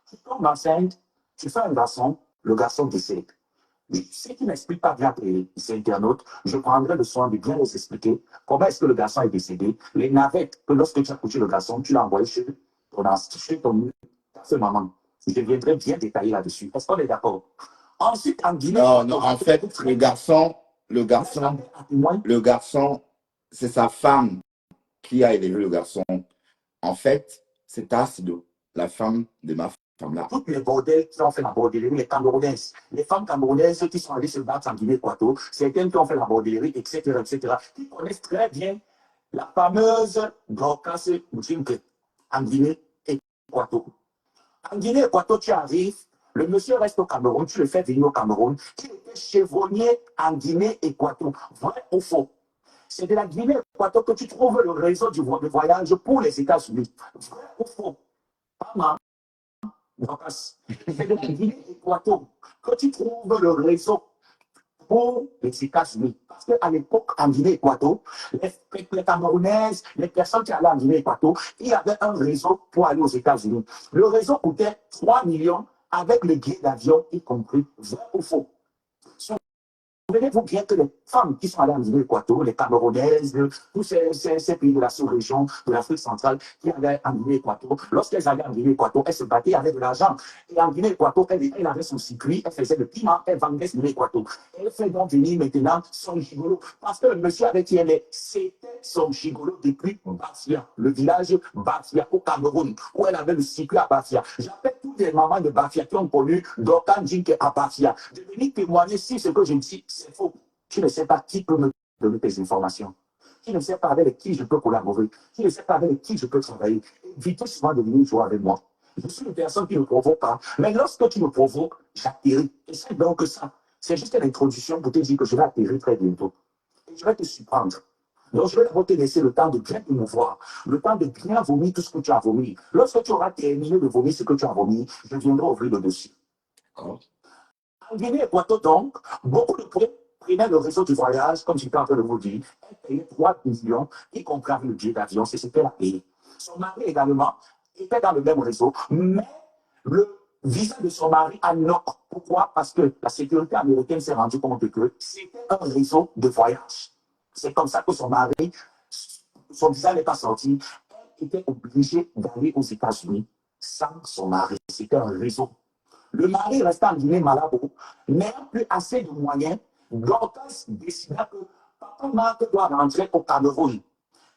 Tu tombes enceinte, tu fais un garçon, le garçon décède. Si tu n'expliques pas bien ces internautes, je prendrai le soin de bien les expliquer comment est-ce que le garçon est décédé. Les navettes, que lorsque tu as couché le garçon, tu l'as envoyé chez ta maman. Je viendrai bien détailler là-dessus. Est-ce qu'on est d'accord? Ensuite, en Guinée... Non, en fait, le garçon, c'est sa femme qui a élevé le garçon. En fait, c'est Tassido, la femme de ma femme là. Toutes les bordels qui ont fait la bordellerie, les Camerounaises, les femmes camerounaises qui sont allées se battre en Guinée-Équatoriale, certaines qui ont fait la bordellerie, etc., qui connaissent très bien la fameuse Dorcas Mouchinke en Guinée-Équatoriale. En Guinée-Équatoriale, tu arrives, le monsieur reste au Cameroun, tu le fais venir au Cameroun, il était chevronnier en Guinée-Équatoriale. Vrai ou faux? C'est de la Guinée-Équatoriale que tu trouves le réseau de voyage pour les États-Unis. Vrai ou faux? Pas mal. C'est de la Guinée-Équatoriale que tu trouves le réseau pour les États-Unis. Parce qu'à l'époque, en Guinée-Équatoriale, les Camerounaises, les personnes qui allaient en Guinée-Équatoriale, il y avait un réseau pour aller aux États-Unis. Le réseau coûtait 3 millions avec le billet d'avion y compris. Vrai ou faux? Souvenez-vous bien que les femmes qui sont allées en Guinée-Équatoriale, les Camerounaises, tous ces pays de la sous-région, de l'Afrique centrale, qui allaient en Guinée-Équatoriale, lorsqu'elles allaient en Guinée-Équatoriale, elles se battaient avec de l'argent. Et en Guinée-Équatoriale, elle avait son circuit, elle faisait le piment, elle vendait en Guinée-Équatoriale. Elle fait donc venir maintenant son gigolo. Parce que le monsieur avec qui elle est, c'était son gigolo depuis Batia, le village Batia, au Cameroun, où elle avait le circuit à Batia. J'appelle toutes les mamans de Batia qui ont connu Dorcan Jinke à Batia de venir témoigner si ce que je dis, c'est faux. Tu ne sais pas qui peut me donner tes informations. Tu ne sais pas avec qui je peux collaborer. Tu ne sais pas avec qui je peux travailler. Évitez souvent de venir jouer avec moi. Je suis une personne qui ne provoque pas. Mais lorsque tu me provoques, j'atterris. Et c'est donc ça. C'est juste une introduction pour te dire que je vais atterrir très bientôt. Et je vais te surprendre. Donc, je vais d'abord te laisser le temps de bien te mouvoir, le temps de bien vomir tout ce que tu as vomi. Lorsque tu auras terminé de vomir ce que tu as vomi, je viendrai ouvrir le dossier. D'accord. En Guinée-Équatoriale, donc, beaucoup de prenaient le réseau du voyage, comme j'étais en train de vous dire, elle payait 3 millions, y compris avec le billet d'avion, c'est ce qu'elle a payé. Son mari également était dans le même réseau, mais le visa de son mari a knock. Pourquoi? Parce que la sécurité américaine s'est rendue compte que c'était un réseau de voyage. C'est comme ça que son mari, son visa n'est pas sorti. Elle était obligée d'aller aux États-Unis sans son mari. C'était un réseau. Le mari restait en Guinée-Malabo, n'ayant plus assez de moyens, Dorcas décida que Papa Marc doit rentrer au Cameroun.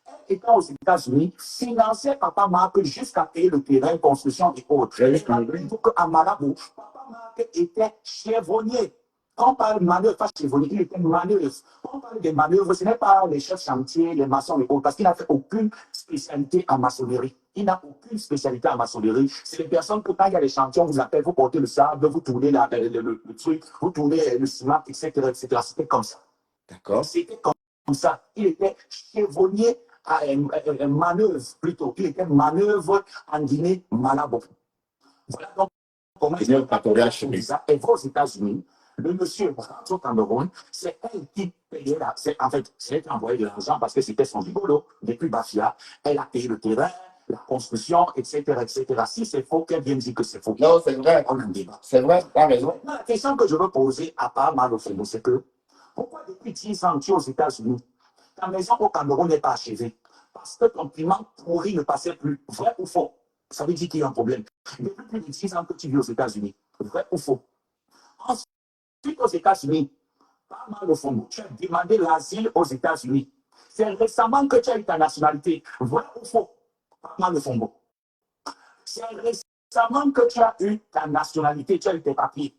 Elle étant aux États-Unis, finançait Papa Marc jusqu'à payer le terrain, construction et autres. Rappelez-vous qu'à Malabo, Papa Marc était chevronnier. Quand on parle de manœuvre, pas chevronnier, il était manœuvre. Quand on parle des manœuvres, ce n'est pas les chefs chantiers, les maçons et autres, parce qu'il n'a fait aucune spécialité en maçonnerie. Il n'a aucune spécialité en maçonnerie. C'est les personnes que quand il y a les chantiers, on vous appelle, vous portez le sable, vous tournez le truc, vous tournez le ciment, etc. C'était comme ça. D'accord. C'était comme ça. Il était chevronnier à manœuvre, plutôt. Il était manœuvre en Guinée-Malabo. Voilà donc comment il fait ça. Et aux États-Unis, le monsieur rentre au Cameroun, c'est elle qui payait en fait, c'est elle qui envoyait de l'argent parce que c'était son gigolo. Depuis Bafia, elle a payé le terrain, la construction, etc. Si c'est faux, qu'elle vient dire que c'est faux. Non, c'est vrai. On en débat. C'est vrai, tu as raison. La question que je veux poser à part Malofemo, c'est que pourquoi depuis 10 ans, tu es aux États-Unis, ta maison au Cameroun n'est pas achevée? Parce que ton piment pourri ne passait plus. Vrai ou faux? Ça veut dire qu'il y a un problème. Depuis plus de 10 ans que tu vis aux États-Unis. Vrai ou faux? Ensuite, aux États-Unis, pas mal au fond, tu as demandé l'asile aux États-Unis. C'est récemment que tu as eu ta nationalité. Vrai ou faux? Pas mal au fond. C'est récemment que tu as eu ta nationalité, tu as eu tes papiers.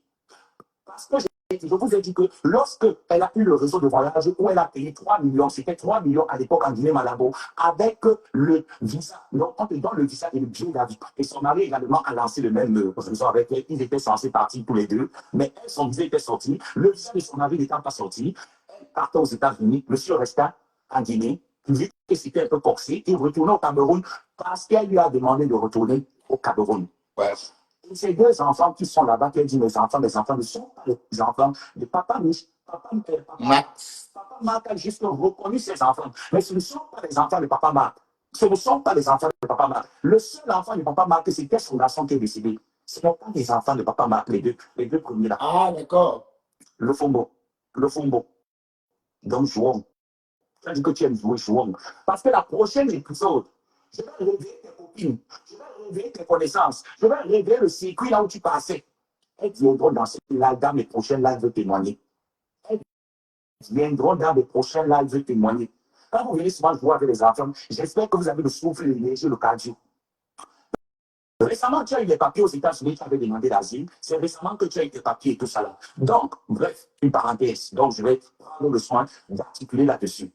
Parce que je vous ai dit que lorsque elle a eu le réseau de voyage où elle a payé 3 millions, c'était 3 millions à l'époque en Guinée-Malabo, avec le visa. Donc, on te donne le visa et le billet d'avion. Et son mari également a lancé le même réseau avec elle. Ils étaient censés partir tous les deux, mais elle, son visa était sorti. Le visa de son mari n'étant pas sorti, elle partait aux États-Unis. Monsieur restait en Guinée. vu que c'était un peu corsé, il retournait au Cameroun parce qu'elle lui a demandé de retourner au Cameroun. Ouais. Et ces deux enfants qui sont là-bas, qu'elle dit mes enfants ne sont pas les enfants de papa Mich. Max. Papa Marc a juste reconnu ses enfants. Mais ce ne sont pas les enfants de papa Marc. Ce ne sont pas les enfants de papa Marc. Le seul enfant de papa Marc, c'était son garçon qui est décédé. Ce ne sont pas les enfants de papa Marc, les deux premiers là. Ah, d'accord. Le Fombo. Le Fombo. Donc, jouons. Tu as dit que tu aimes jouer, jouons. Parce que la prochaine épisode, je vais réveiller tes copines, je vais réveiller tes connaissances, je vais réveiller le circuit là où tu passais. Elles viendront dans ces lives, dans mes prochaines lives témoigner. Elles viendront dans mes prochaines lives témoigner. Quand vous venez souvent jouer avec les enfants, j'espère que vous avez le souffle, l'énergie, le cardio. Récemment, tu as eu les papiers aux États-Unis, tu avais demandé l'asile. C'est récemment que tu as eu tes papiers et tout ça là. Donc, bref, une parenthèse. Donc, je vais prendre le soin d'articuler là-dessus.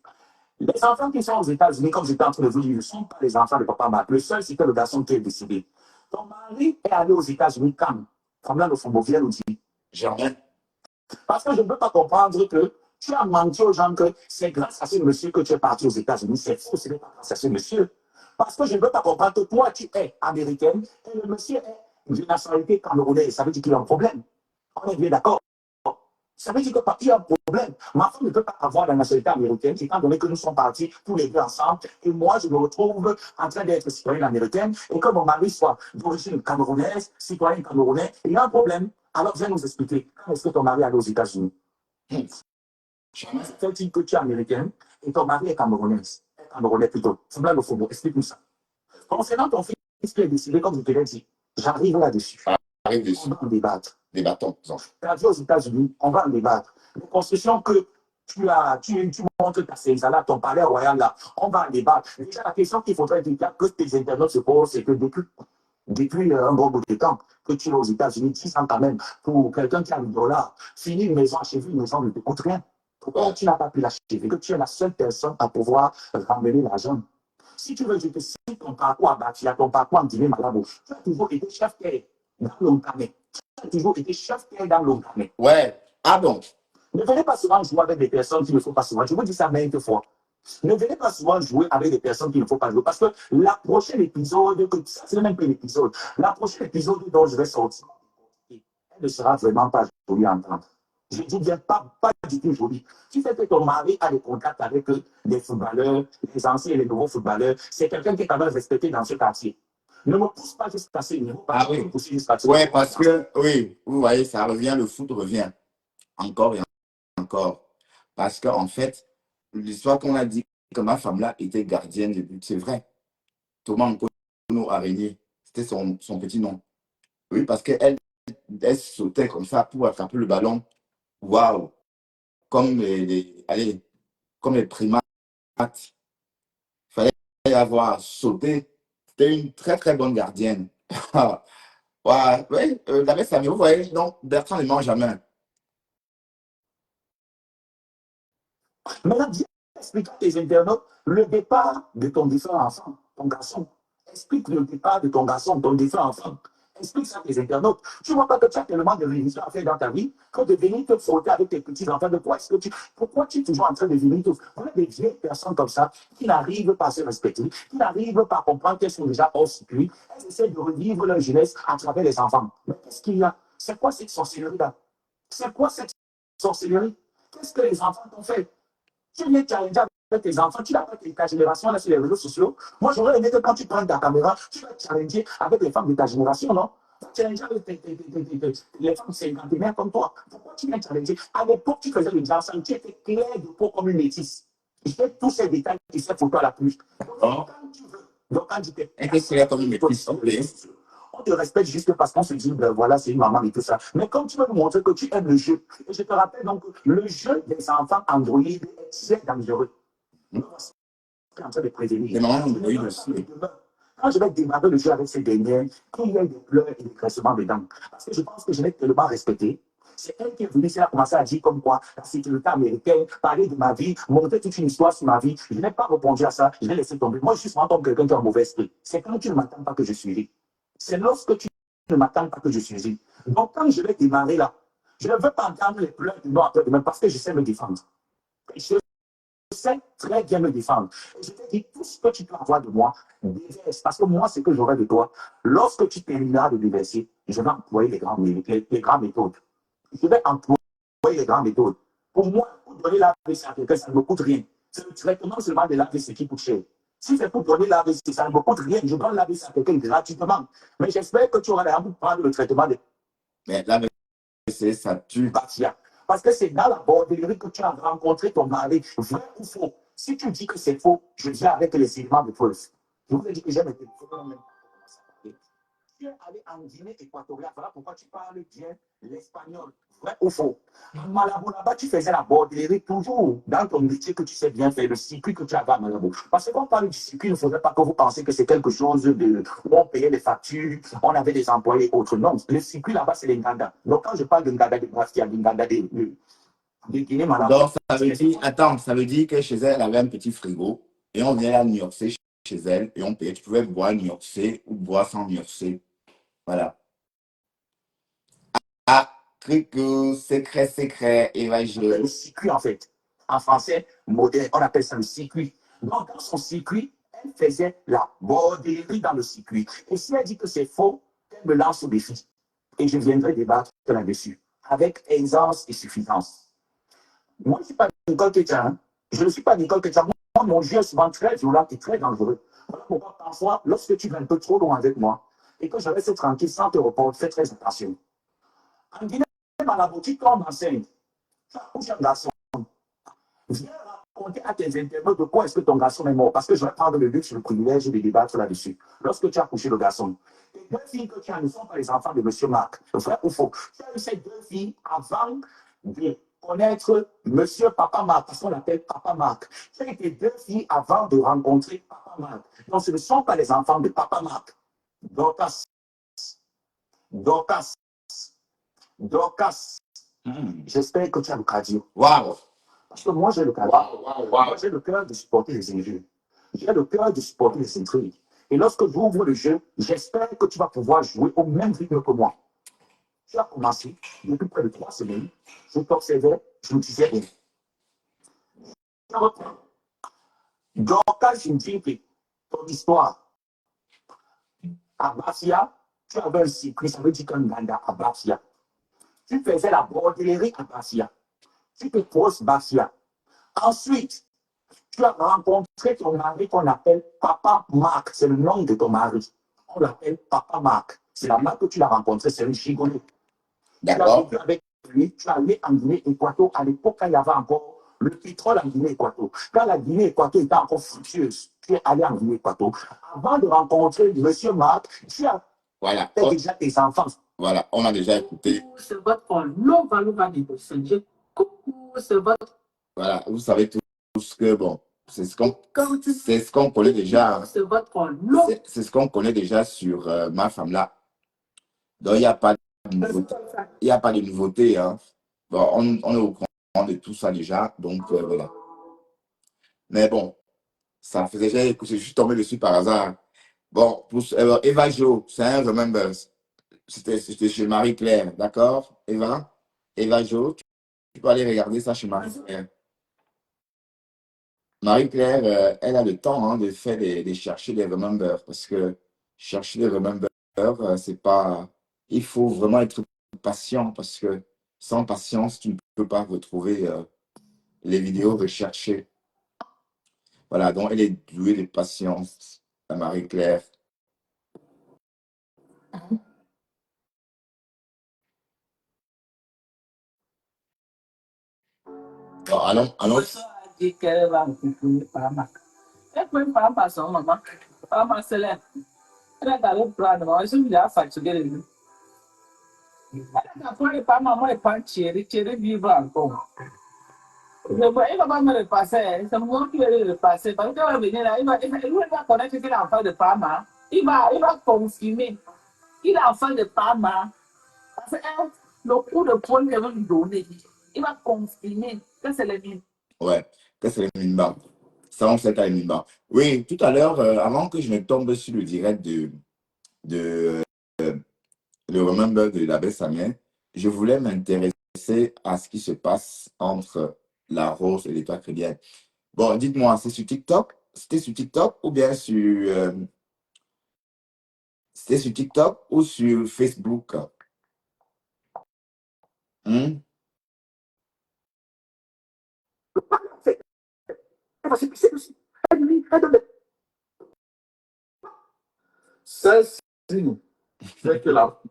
Les enfants qui sont aux États-Unis, comme j'étais en train de vous dire, ne sont pas les enfants de papa Marc. Le seul, c'était le garçon qui est décédé. Ton mari est allé aux États-Unis quand? Comme là, le Fombo vient nous dire. Jamais. Parce que je ne peux pas comprendre que tu as menti aux gens que c'est grâce à ce monsieur que tu es parti aux États-Unis. C'est faux, ce n'est pas grâce à ce monsieur. Parce que je ne peux pas comprendre que toi, tu es américaine et le monsieur est d'une nationalité camerounaise. Ça veut dire qu'il y a un problème. On est bien d'accord. Ça veut dire que il y a un problème. Ma femme ne peut pas avoir la nationalité américaine, étant donné que nous sommes partis tous les deux ensemble. Et moi, je me retrouve en train d'être citoyenne américaine et que mon mari soit d'origine camerounaise, citoyen camerounais. Il y a un problème. Alors, viens nous expliquer. Quand est-ce que ton mari est allé aux États-Unis? Jamais fait-il que tu es américaine et ton mari est camerounaise. Camerounais plutôt. C'est là le faux. Explique-nous ça. Concernant ton fils qui est décidé, comme je te l'ai dit, j'arrive là-dessus. Arrive dessus. On va en débattre. Débattons. Tu as vu aux États-Unis, on va en débattre. Les constructions que tu montres ta César là, ton palais royal là, on va en débattre. Déjà, la question qu'il faudrait dire que tes internautes se posent, c'est que depuis un bon bout de temps que tu es aux États-Unis, 10 ans quand même, pour quelqu'un qui a $1, finir une maison, achever une maison ne te coûte rien. Pourquoi tu n'as pas pu l'achever? Que tu es la seule personne à pouvoir ramener l'argent. Si tu veux, je te cite ton parcours à Batia, ton parcours en Guinée-Malabo. Tu as toujours été chef-terre dans l'Ontané. Tu as toujours été chef-terre dans l'Ontané. Ouais. Ah bon. Ne venez pas souvent jouer avec des personnes qui ne faut pas souvent. Je vous dis ça maintes fois. Ne venez pas souvent jouer avec des personnes qui ne faut pas jouer. Parce que la prochaine épisode, c'est même pas l'épisode, la prochaine épisode dont je vais sortir, elle ne sera vraiment pas jolie à entendre. Je dis bien pas du tout joli. Tu fais que ton mari a des contacts avec les footballeurs, les anciens et les nouveaux footballeurs. C'est quelqu'un qui est quand même respecté dans ce quartier. Ne me pousse pas jusqu'à ce niveau. Ah oui. Oui, Ouais, parce que, oui, vous voyez, ça revient, le foot revient. Encore et encore. Parce qu'en fait, l'histoire qu'on a dit que ma femme-là était gardienne de but, c'est vrai. Thomas Nkono Araignée, c'était son petit nom. Oui, parce qu'elle sautait comme ça pour attraper le ballon. Waouh! Comme allez, comme les primates. Il fallait avoir sauté. C'était une très, très bonne gardienne. Ouais, oui, la Sammy, vous voyez, donc Bertrand ne mange jamais. Maintenant, dis, explique à tes internautes le départ de ton défunt enfant, ton garçon. Explique le départ de ton garçon, ton défunt enfant. Explique ça à tes internautes. Tu ne vois pas que tu as tellement de révisions à faire dans ta vie que de venir te frotter avec tes petits-enfants. Pourquoi tu es toujours en train de venir te frotter des vieilles personnes comme ça qui n'arrivent pas à se respecter, qui n'arrivent pas à comprendre qu'elles sont déjà hors circuit. Elles essaient de revivre leur jeunesse à travers les enfants. Mais qu'est-ce qu'il y a? C'est quoi cette sorcellerie-là? C'est quoi cette sorcellerie? Qu'est-ce que les enfants t'ont fait? Tu viens challenger avec tes enfants, tu n'as pas ta génération là sur les réseaux sociaux. Moi, j'aurais aimé que quand tu prends ta caméra, tu vas challenger avec les femmes de ta génération, non? Challenger avec les femmes cinquantenaires comme toi. Pourquoi tu viens challenger? À l'époque, tu faisais le dansant, tu étais clair de peau comme une métisse. Je fais tous ces détails qui ces photos à la pluie. Oh. Quand tu veux. Donc, quand tu t'es clair comme une métisse, on te respecte juste parce qu'on se dit, ben voilà, c'est une maman et tout ça. Mais quand tu veux nous montrer que tu aimes le jeu, et je te rappelle donc, le jeu des enfants Android est très dangereux. Nous sommes en train de prévenir. Les mamans Android aussi. Quand je vais démarrer le jeu avec ces dernières, qu'il y ait des pleurs et des graissements dedans. Parce que je pense que je l'ai tellement respecté. C'est elle qui est venue, elle a commencé à dire comme quoi la sécurité américaine, parler de ma vie, montrer toute une histoire sur ma vie. Je n'ai pas répondu à ça, je l'ai laissé tomber. Moi, je suis souvent comme quelqu'un qui a un mauvais esprit. C'est quand tu ne m'attends pas que je suis. C'est lorsque tu ne m'attends pas que je suis. Donc, quand je vais démarrer là, je ne veux pas entendre les pleurs du noir après demain parce que je sais me défendre. Je sais très bien me défendre. Et je te dis, tout ce que tu peux avoir de moi, déverse. Parce que moi, ce que j'aurai de toi, lorsque tu termineras de déverser, je vais employer les grandes méthodes. Je vais employer les grandes méthodes. Pour moi, pour donner l'AVC à quelqu'un, ça ne me coûte rien. C'est le traitement seulement de l'AVC qui coûte cher. Si c'est pour donner l'AVC, ça ne me coûte rien. Je donne l'AVC à quelqu'un gratuitement. Mais j'espère que tu auras l'air pour prendre le traitement de Mais l'AVC, ça tue. Batia. Parce que c'est dans la bordellerie que tu as rencontré ton mari, vrai ou faux. Si tu dis que c'est faux, je viens avec les éléments de preuve. Je vous ai dit que j'aime les téléphones. Tu es allé en Guinée équatoriale, voilà pourquoi tu parles bien l'espagnol. Vrai ou faux? Malabo, là-bas, tu faisais la bordellerie toujours dans ton métier que tu sais bien faire, le circuit que tu avais à Malabo. Parce que quand on parle du circuit, il ne faudrait pas que vous pensiez que c'est quelque chose de, où on payait les factures, on avait des employés et autres. Non, le circuit là-bas, c'est les Nganda. Donc quand je parle de Nganda de Brastia, de Nganda de Guinée, Malabo. Donc, ça veut dire, attends, ça veut dire que chez elle, elle avait un petit frigo et on venait à nuancer chez elle et on payait. Tu pouvais boire nuancé ou boire sans nuancer. Voilà. Ah, truc secret, Le circuit, en fait. En français, moderne, on appelle ça le circuit. Donc, dans son circuit, elle faisait la bordellerie dans le circuit. Et si elle dit que c'est faux, elle me lance au défi. Et je viendrai débattre là-dessus, avec aisance et suffisance. Moi, je ne suis pas Nicole Kétia. Hein. Je ne suis pas Nicole Kétia. Moi, mon jeu est souvent très violent et très dangereux. Voilà pourquoi, parfois, lorsque tu vas un peu trop loin avec moi et que je reste tranquille sans te reprendre, fais très attention. En Guinée, dans la boutique, tombe enceinte. Tu accouches un garçon. Viens raconter à tes internautes de quoi est-ce que ton garçon est mort. Parce que je vais prendre le luxe, le privilège de débattre là-dessus. Lorsque tu as couché le garçon, les deux filles que tu as ne sont pas les enfants de M. Marc. Vrai ou faux? Tu as eu ces deux filles avant de connaître M. Papa Marc, parce qu'on l'appelle Papa Marc. Tu as eu tes deux filles avant de rencontrer Papa Marc. Donc ce ne sont pas les enfants de Papa Marc. Dorcas. Dorcas. Dorcas. J'espère que tu as le cardio. Waouh! Parce que moi, j'ai le cardio. Moi, j'ai le cœur de supporter les injures. J'ai le cœur de supporter les intrigues. Et lorsque j'ouvre le jeu, j'espère que tu vas pouvoir jouer au même rythme que moi. Tu as commencé depuis près de 3 semaines. Je t'observais, je me disais rien. Je reprends. Dorcas Jinjinke, ton histoire. À Bafia, tu avais un circuit, ça veut dire qu'un Ganda à Bafia. Tu faisais la bordellerie à Bafia. Tu te poses Bafia. Ensuite, tu as rencontré ton mari qu'on appelle Papa Marc. C'est le nom de ton mari. On l'appelle Papa Marc. C'est là-bas que tu l'as rencontré, c'est un gigolo. Tu as vécu avec lui, tu es allé en Guinée-Équateur à l'époque quand il y avait encore le pétrole en Guinée-Équateur. Quand la Guinée-Équateur était encore fructueuse, tu es allé en Guinée-Équateur. Avant de rencontrer M. Marc, tu as Voilà. fait déjà tes enfants. Voilà, on a déjà écouté. Coucou, c'est votre Lova négocier. Coucou, c'est votre. Voilà, vous savez tout ce que, bon, c'est ce qu'on connaît déjà. Hein. C'est votre C'est ce qu'on connaît déjà sur ma femme là. Donc, il n'y a pas de nouveauté. Il n'y a pas de nouveauté. Hein. Bon, on est au courant de tout ça déjà. Donc, voilà. Mais bon, ça faisait déjà que je suis tombé dessus par hasard. Bon, pour Eva Jo, c'est un Remember. C'était chez Marie-Claire, d'accord, Eva? Eva Jo, tu peux aller regarder ça chez Marie-Claire. Marie-Claire, elle a le temps hein, de faire de chercher des remembers parce que chercher des remembers, c'est pas. Il faut vraiment être patient parce que sans patience, tu ne peux pas retrouver les vidéos recherchées. Voilà, donc elle est douée de patience, la Marie-Claire. Bon, allons. dit qu'elle va me couper par ma. Elle peut pas par son maman. Par ma célèbre. Elle a dans le plan de moi. Je me l'ai fatigué de lui. Elle a pris par maman et par Thierry. Thierry vivre encore. Il va pas me le passer. C'est moi qui vais le passer. Parce qu'il va venir là. Il va connaître qu'il est enfant de Parma. Il va confirmer qu'il est enfant de Parma. Parce que le coup de poing qu'elle va lui donner, il va confirmer que c'est le mien. Ouais, que c'est les Minba. Ça, on sait qu'à les Minba. Oui, tout à l'heure, avant que je ne tombe sur le direct de le Remember de l'abbé Samien, je voulais m'intéresser à ce qui se passe entre la Rose et l'État chrétien. Bon, dites-moi, c'est sur TikTok? C'était sur TikTok ou bien c'était sur TikTok ou sur Facebook? Hmm? C'est possible. Celle-ci, c'est que la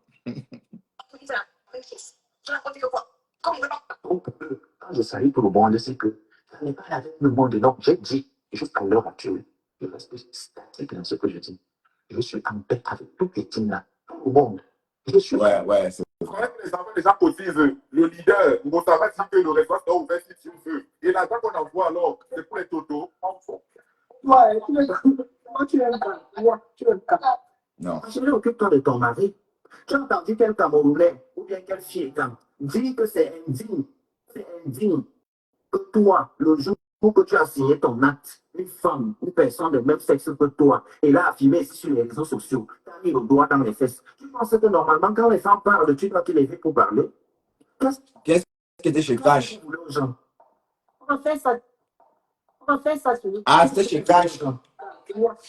donc, quand je salue tout le monde, c'est que je n'ai pas avec le monde. Donc, j'ai dit, jusqu'à l'heure actuelle, je reste statique dans ce que je dis. Je suis en paix avec tout les teams là, tout le monde. Je suis. Ouais, ouais, c'est Quand les enfants déjà cotisent, le leader, ça va dire que le restaurant sera ouvert si tu veux. Et l'argent qu'on envoie alors, c'est pour les totos. Ouais, toi, tu es un gars. Toi, tu es un gars. non. Je occupe-toi de ton mari. Tu as entendu quel Camerounais ou bien quel Chiétan dit que c'est indigne que toi, le jour où que tu as signé ton acte, une femme, une personne de même sexe que toi, et l'a affirmé ici sur les réseaux sociaux, t'as mis le doigt dans les fesses. Tu penses que normalement, quand les femmes parlent, tu dois te lever pour parler? Qu'est-ce Qu'est-ce qui était chez que Crash? vous voulez aux gens? On va faire ça. On va faire ça sur YouTube. Ah, c'était chez Crash.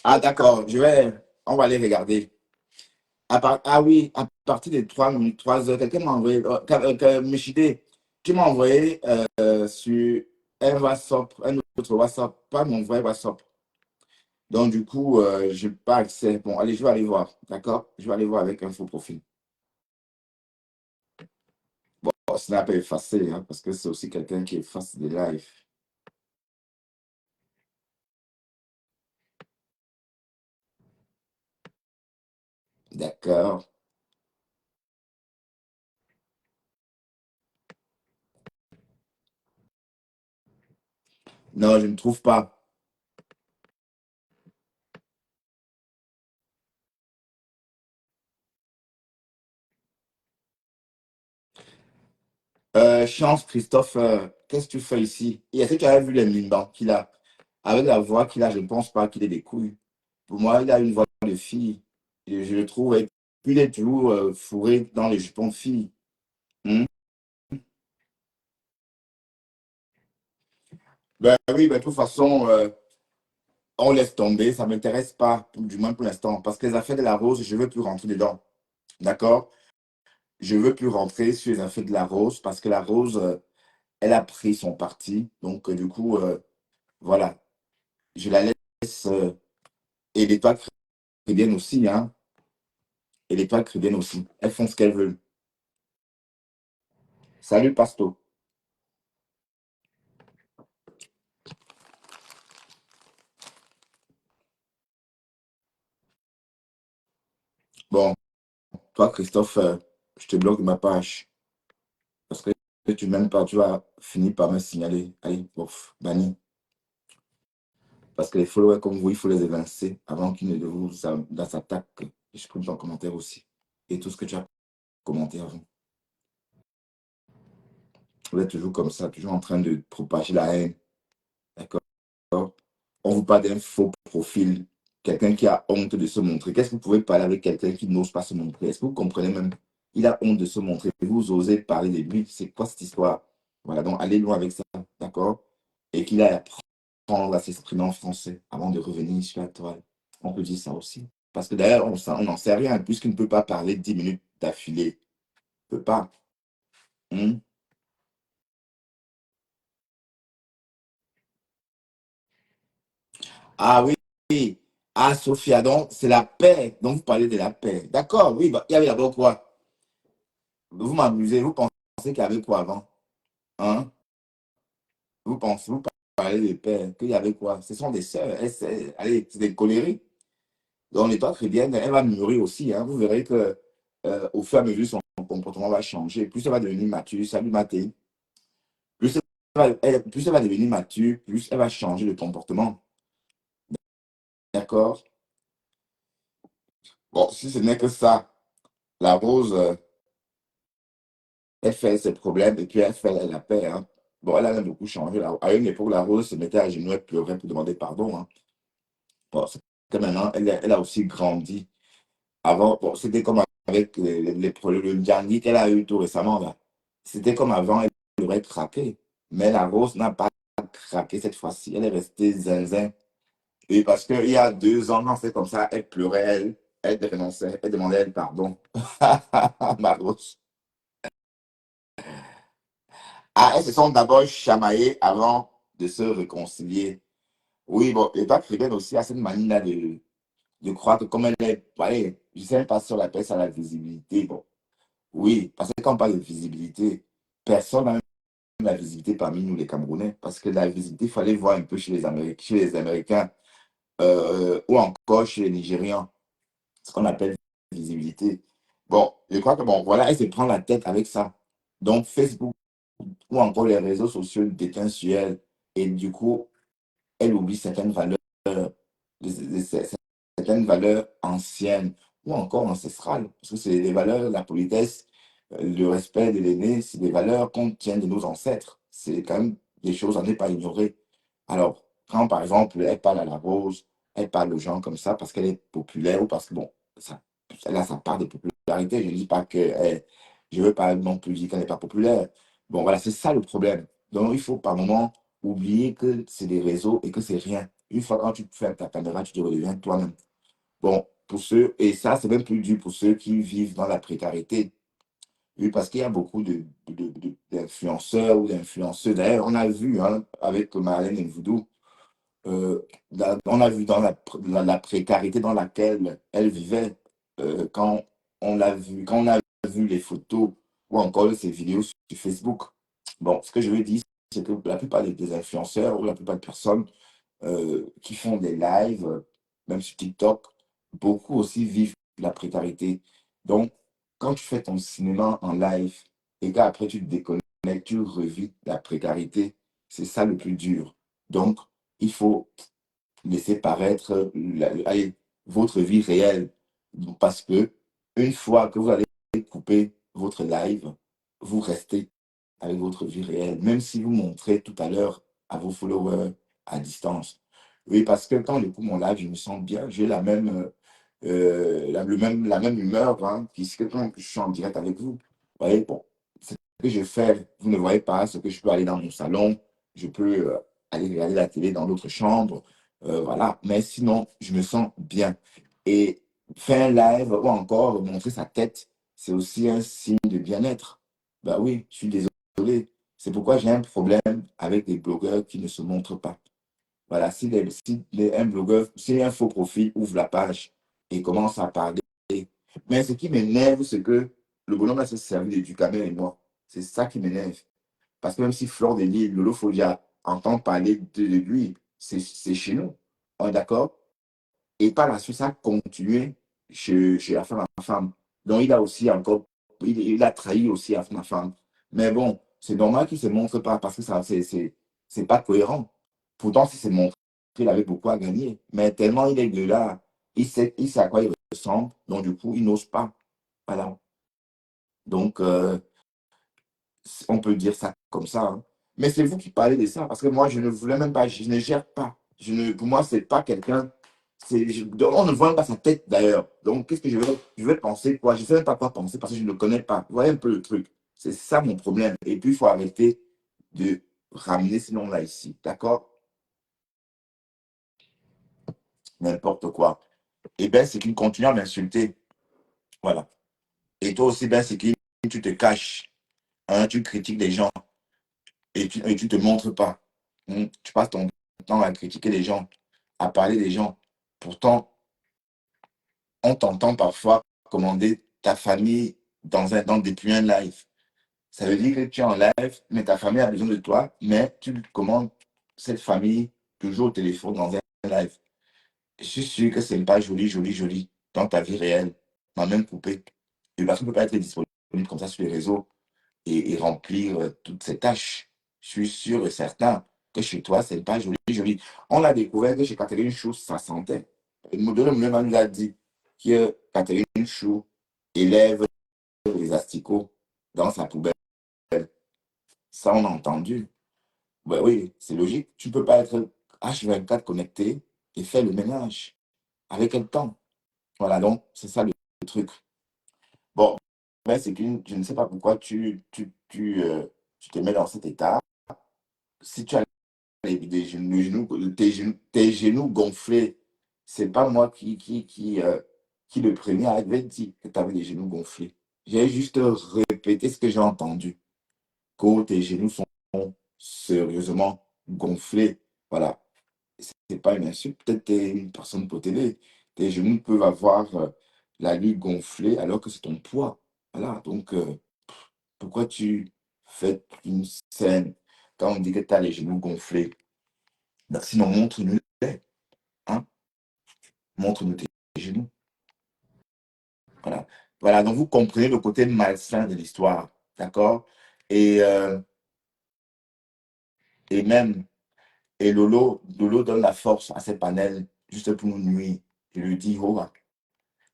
Ah, d'accord, on va aller regarder. Ah oui, à partir de 3 minutes, 3 heures, quelqu'un m'a envoyé, Michidé, tu m'as envoyé sur un WhatsApp, un autre WhatsApp, pas mon vrai WhatsApp. Donc, du coup, je n'ai pas accès. Bon, allez, je vais aller voir, d'accord? Je vais aller voir avec un faux profil. Bon, Snap est effacé, hein, parce que c'est aussi quelqu'un qui efface des lives. D'accord. Non, je ne trouve pas. Chance, Christophe, qu'est-ce que tu fais ici? Et est-ce que tu avais vu les mindans qu'il a? Avec la voix qu'il a, je ne pense pas qu'il ait des couilles. Pour moi, il a une voix de fille. Et je le trouve, et puis il est toujours fourré dans les jupons de fille. Hmm? Ben oui, ben, de toute façon, on laisse tomber, ça ne m'intéresse pas, du moins pour l'instant, parce que les affaires de la rose, je ne veux plus rentrer dedans. D'accord? Je ne veux plus rentrer sur les affaires de la rose, parce que la rose, elle a pris son parti. Donc, du coup, voilà, je la laisse. Et les toiles chrétiennes aussi, hein. Et les toiles chrétiennes aussi. Elles font ce qu'elles veulent. Salut, Pasto. Bon, toi, Christophe, je te bloque de ma page. Parce que tu m'aimes pas, tu vas finir par me signaler. Allez, bof, banni. Parce que les followers comme vous, il faut les évincer avant qu'ils ne vous attaquent. Et je coupe ton commentaire aussi. Et tout ce que tu as commenté avant. Vous êtes toujours comme ça, toujours en train de propager la haine. D'accord? On vous parle d'un faux profil. Quelqu'un qui a honte de se montrer. Qu'est-ce que vous pouvez parler avec quelqu'un qui n'ose pas se montrer? Est-ce que vous comprenez même? Il a honte de se montrer. Vous osez parler de lui. C'est quoi cette histoire? Voilà, donc allez loin avec ça. D'accord? Et qu'il a apprendre à s'exprimer en français avant de revenir sur la toile. On peut dire ça aussi. Parce que d'ailleurs, on n'en sait rien, puisqu'il ne peut pas parler 10 minutes d'affilée. Il ne peut pas. Hmm? Ah oui, oui. Ah, Sophia, donc c'est la paix. Donc vous parlez de la paix. D'accord, oui, bah, il y avait d'abord quoi? Vous m'amusez, vous pensez qu'il y avait quoi avant? Hein? Vous parlez de paix, qu'il y avait quoi? Ce sont des sœurs. Allez, c'est des colériques. Donc, l'étoile chrétienne, elle va mûrir aussi, hein. Vous verrez que au fur et à mesure, son comportement va changer. Plus elle va devenir mature, salut Mathé. Plus elle va devenir mature, plus elle va changer de comportement. D'accord? Bon, si ce n'est que ça, la rose, elle fait ses problèmes et puis elle fait la paix, hein. Bon, elle a beaucoup changé. Là. À une époque, la rose se mettait à genoux, elle pleurait pour demander pardon, hein. Bon, c'est que maintenant, elle a aussi grandi. Avant, bon, c'était comme avec les problèmes, le Djani qu'elle a eu tout récemment, là. C'était comme avant, elle aurait craqué. Mais la rose n'a pas craqué cette fois-ci. Elle est restée zinzin. Et parce qu'il y a 2 ans, quand c'est comme ça, elle pleurait, elle dénonçait, elle demandait elle pardon. Marlos. Ah, elles se sont d'abord chamaillées avant de se réconcilier. Oui, bon, et toi, Frédéric aussi a cette manie-là de croire que comme elle est, ouais, je ne sais même pas si on appelle ça la visibilité. Bon, oui, parce que quand on parle de visibilité, personne n'a même la visibilité parmi nous, les Camerounais, parce que la visibilité, il fallait voir un peu chez les Américains ou encore chez les Nigérians, ce qu'on appelle visibilité. Bon, je crois que, bon, voilà, elle se prend la tête avec ça. Donc, Facebook ou encore les réseaux sociaux détiennent sur elle, et du coup, elle oublie certaines valeurs, certaines valeurs anciennes ou encore ancestrales. Parce que c'est les valeurs, la politesse, le respect de l'aîné, c'est des valeurs qu'on tient de nos ancêtres. C'est quand même des choses à ne pas ignorer. Alors, quand par exemple, elle parle à la rose, elle parle aux gens comme ça parce qu'elle est populaire ou parce que, bon, ça, elle a sa part de popularité. Je ne dis pas que, je ne veux pas non plus dire qu'elle n'est pas populaire. Bon, voilà, c'est ça le problème. Donc, il faut par moment oublier que c'est des réseaux et que c'est rien. Une fois quand tu fermes ta caméra, tu te redeviens toi-même. Bon, pour ceux, et ça, c'est même plus dur pour ceux qui vivent dans la précarité. Oui, parce qu'il y a beaucoup d'influenceurs ou d'influenceuses. D'ailleurs, on a vu hein, avec Marlène et Voodoo, on a vu dans la précarité dans laquelle elle vivait quand quand on a vu les photos ou encore ces vidéos sur Facebook. Bon, ce que je veux dire, c'est que la plupart des influenceurs ou la plupart des personnes qui font des lives, même sur TikTok, beaucoup aussi vivent la précarité. Donc, quand tu fais ton cinéma en live et qu'après tu te déconnectes, tu revis la précarité, c'est ça le plus dur. Donc, il faut laisser paraître allez, votre vie réelle. Parce que une fois que vous allez couper votre live, vous restez avec votre vie réelle, même si vous montrez tout à l'heure à vos followers à distance. Oui, parce que quand je coupe mon live, je me sens bien, j'ai la même, la même humeur hein, puisque quand je suis en direct avec vous. Vous voyez, bon, ce que je fais, vous ne voyez pas, ce que je peux aller dans mon salon, je peux aller regarder la télé dans l'autre chambre, voilà. Mais sinon, je me sens bien. Et faire un live ou encore montrer sa tête, c'est aussi un signe de bien-être. Bah oui, je suis désolé. C'est pourquoi j'ai un problème avec les blogueurs qui ne se montrent pas. Voilà, un blogueur, si un faux profil ouvre la page et commence à parler. Mais ce qui m'énerve, c'est que le bonhomme va se servir du caméra et moi. C'est ça qui m'énerve. Parce que même si Flore de Lille, Lolo Folia entend parler de lui, c'est chez nous. On est d'accord? Et par la suite, ça a continué chez la femme à femme. Donc, il a aussi encore, il a trahi aussi la femme à femme. Mais bon, c'est normal qu'il ne se montre pas parce que ça, c'est pas cohérent. Pourtant, si c'est montré, il avait beaucoup à gagner. Mais tellement il est de là, il sait à quoi il ressemble. Donc, du coup, il n'ose pas. Voilà. Donc, on peut dire ça comme ça. Hein. Mais c'est vous qui parlez de ça, parce que moi, je ne voulais même pas, je ne gère pas. Pour moi, c'est pas quelqu'un. On ne voit même pas sa tête d'ailleurs. Donc, qu'est-ce que je vais penser quoi? Je ne sais même pas quoi penser parce que je ne le connais pas. Vous voyez un peu le truc. C'est ça mon problème. Et puis, il faut arrêter de ramener ce nom-là ici. D'accord? N'importe quoi. Et bien, c'est qu'il continue à m'insulter. Voilà. Et toi aussi, ben, c'est que tu te caches. Hein, tu critiques les gens. Et tu te montres pas. Tu passes ton temps à critiquer les gens, à parler des gens. Pourtant, on t'entend parfois commander ta famille depuis un live. Ça veut dire que tu es en live, mais ta famille a besoin de toi, mais tu commandes cette famille toujours au téléphone dans un live. Je suis sûr que ce n'est pas joli, joli, joli dans ta vie réelle, dans même coupé. Et parce qu'on ne peut pas être disponible comme ça sur les réseaux et remplir toutes ces tâches. Je suis sûr et certain que chez toi, c'est pas joli, joli. On a découvert que chez Catherine Chou, ça sentait. Le modèle lui-même nous a dit que Catherine Chou élève les asticots dans sa poubelle. Ça, on a entendu. Ben oui, c'est logique. Tu ne peux pas être H24 connecté et faire le ménage. Avec quel temps? Voilà, donc, c'est ça le truc. Bon, ben, c'est que je ne sais pas pourquoi tu te mets dans cet état. Si tu as tes genoux gonflés. C'est pas moi qui le premier avait dit que tu avais les genoux gonflés. J'ai juste répété ce que j'ai entendu. Que tes genoux sont sérieusement gonflés. Voilà. C'est pas une insulte. Peut-être que tu es une personne possédée. Tes genoux peuvent avoir la nuit gonflée alors que c'est ton poids. Voilà. Donc, pourquoi tu fais une scène quand on dit que tu as les genoux gonflés? Ben, sinon, montre-nous les. Hein? Montre-nous tes genoux. Voilà. Voilà. Donc, vous comprenez le côté malsain de l'histoire. D'accord? Et, et même, et Lolo donne la force à ses panels juste pour nous nuire. Je lui dis, oh,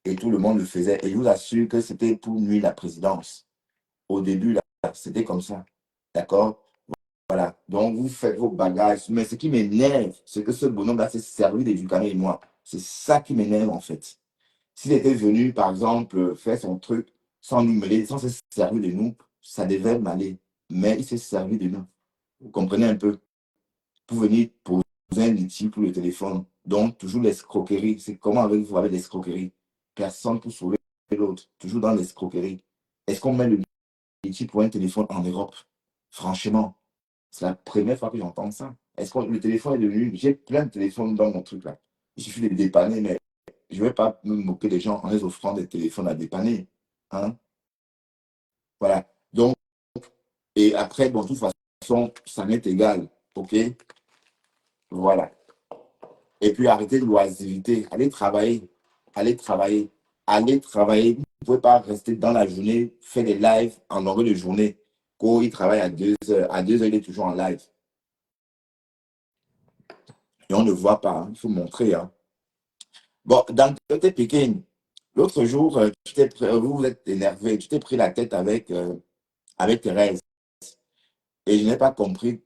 et tout le monde le faisait. Et je vous assure que c'était pour nuire la présidence. Au début, là, c'était comme ça. D'accord? Voilà. Donc, vous faites vos bagages. Mais ce qui m'énerve, c'est que ce bonhomme-là s'est servi des Ducanet et moi. C'est ça qui m'énerve, en fait. S'il était venu, par exemple, faire son truc sans nous mêler, sans se servir de nous, ça devait m'aller. Mais il s'est servi de nous. Vous comprenez un peu? Pour venir poser un litige pour le téléphone. Donc, toujours l'escroquerie. C'est comment avec vous avec l'escroquerie? Personne pour sauver l'autre. Toujours dans l'escroquerie. Est-ce qu'on met le litige pour un téléphone en Europe? Franchement, c'est la première fois que j'entends ça. Est-ce que le téléphone est devenu... J'ai plein de téléphones dans mon truc là. Il suffit de les dépanner, mais je ne vais pas me moquer des gens en les offrant des téléphones à dépanner. Hein? Voilà. Donc, et après, bon, de toute façon, ça m'est égal. OK? Voilà. Et puis arrêtez l'oisiveté. Allez travailler. Allez travailler. Allez travailler. Vous ne pouvez pas rester dans la journée, faire des lives en longueur de journée. Quand il travaille à 2 heures. À 2 heures, il est toujours en live. Et on ne voit pas. Hein. Il faut montrer. Hein. Bon, dans le côté Pékin, l'autre jour, vous êtes énervé. Tu t'es pris la tête avec Thérèse. Et je n'ai pas compris.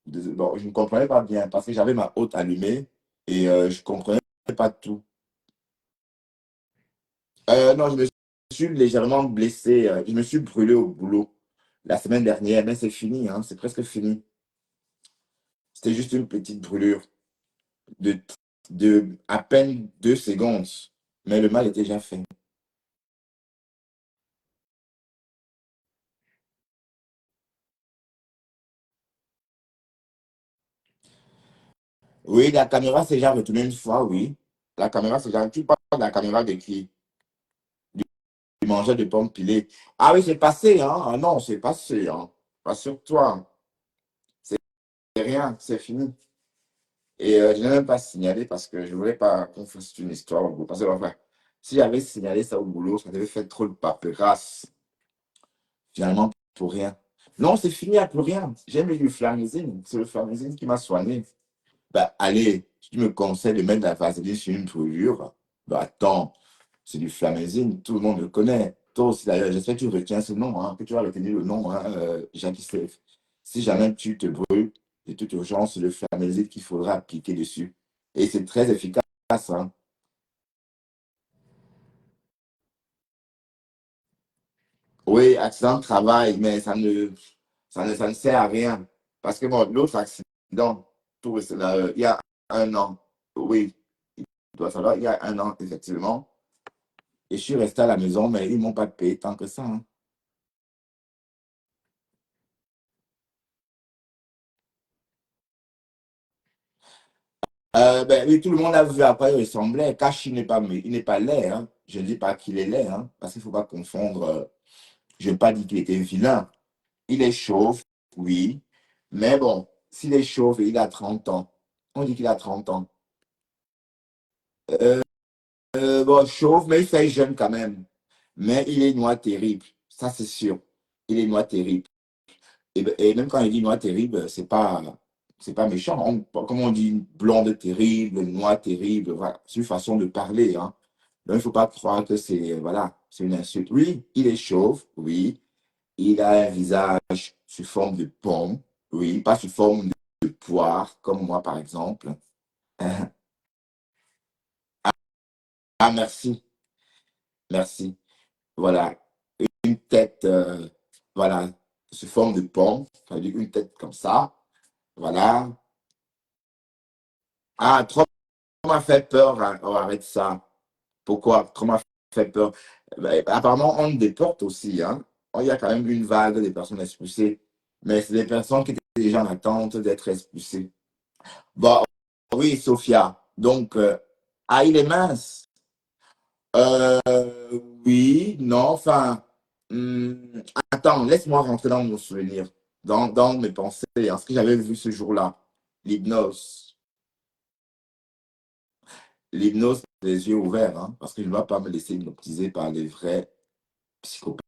Bon, je ne comprenais pas bien parce que j'avais ma haute allumée et je ne comprenais pas tout. Non, je me suis légèrement blessé. Je me suis brûlé au boulot la semaine dernière, mais c'est fini, hein, c'est presque fini. C'était juste une petite brûlure de, de à peine 2 secondes, mais le mal était déjà fait. Oui, la caméra s'est déjà retournée une fois, oui. La caméra s'est déjà... Tu parles de la caméra de qui? Du mangeur de pommes pilées. Ah oui, c'est passé, hein? Ah non, c'est passé, hein? Rassure-toi, c'est rien, c'est fini. Et je n'ai même pas signalé parce que je ne voulais pas qu'on fasse une histoire au boulot. Parce que enfin, si j'avais signalé ça au boulot, ça devait faire trop de paperasse. Finalement, pour rien. Non, c'est fini, il n'y a plus rien. J'ai mis du flamizine. C'est le flamizine qui m'a soigné. Bah, allez, si tu me conseilles de mettre de la vaseline sur une brûlure, bah, attends, c'est du flamizine, tout le monde le connaît. Toi aussi, d'ailleurs, j'espère que tu retiens ce nom, hein, que tu vas retenir le nom, hein, Jackie Steph. Si jamais tu te brûles, de toute urgence, c'est le flamizine qu'il faudra appliquer dessus. Et c'est très efficace, hein. Oui, accident de travail, mais ça ne sert à rien. Parce que bon, l'autre accident, il y a un an, oui, il doit falloir, il y a un an, effectivement. Et je suis resté à la maison, mais ils ne m'ont pas payé tant que ça. Hein. Ben, oui, tout le monde a vu à quoi il ressemblait. Cash, il n'est pas laid. Hein. Je ne dis pas qu'il est laid, hein, parce qu'il ne faut pas confondre. Je n'ai pas dit qu'il était vilain. Il est chauve, oui. Mais bon, s'il est chauve et il a 30 ans, on dit qu'il a 30 ans. Euh, bon, chauve, mais il fait jeune quand même. Mais il est noir terrible. Ça, c'est sûr. Il est noir terrible. Et même quand il dit noir terrible, c'est pas méchant. Comme on dit blonde terrible, noir terrible, voilà. C'est une façon de parler. Hein. Donc, il ne faut pas croire que c'est voilà, c'est une insulte. Oui, il est chauve, oui. Il a un visage sous forme de pomme, oui, pas sous forme de poire, comme moi, par exemple. Ah, merci, merci. Voilà. Une tête, voilà, sous forme de pomme, ça veut dire une tête comme ça. Voilà. Ah, trop m'a fait peur. Hein. Oh, arrête ça. Pourquoi? Trop m'a fait peur. Apparemment, on déporte aussi. Hein. Oh, il y a quand même une vague des personnes expulsées. Mais c'est des personnes qui étaient déjà en attente d'être expulsées. Bon, oui, Sophia. Donc, ah, il est mince. Euh, oui, non, enfin. Attends, laisse-moi rentrer dans mon souvenir, dans mes pensées, en ce que j'avais vu ce jour-là. L'hypnose. L'hypnose, les yeux ouverts, hein, parce que je ne vais pas me laisser hypnotiser par les vrais psychopathes.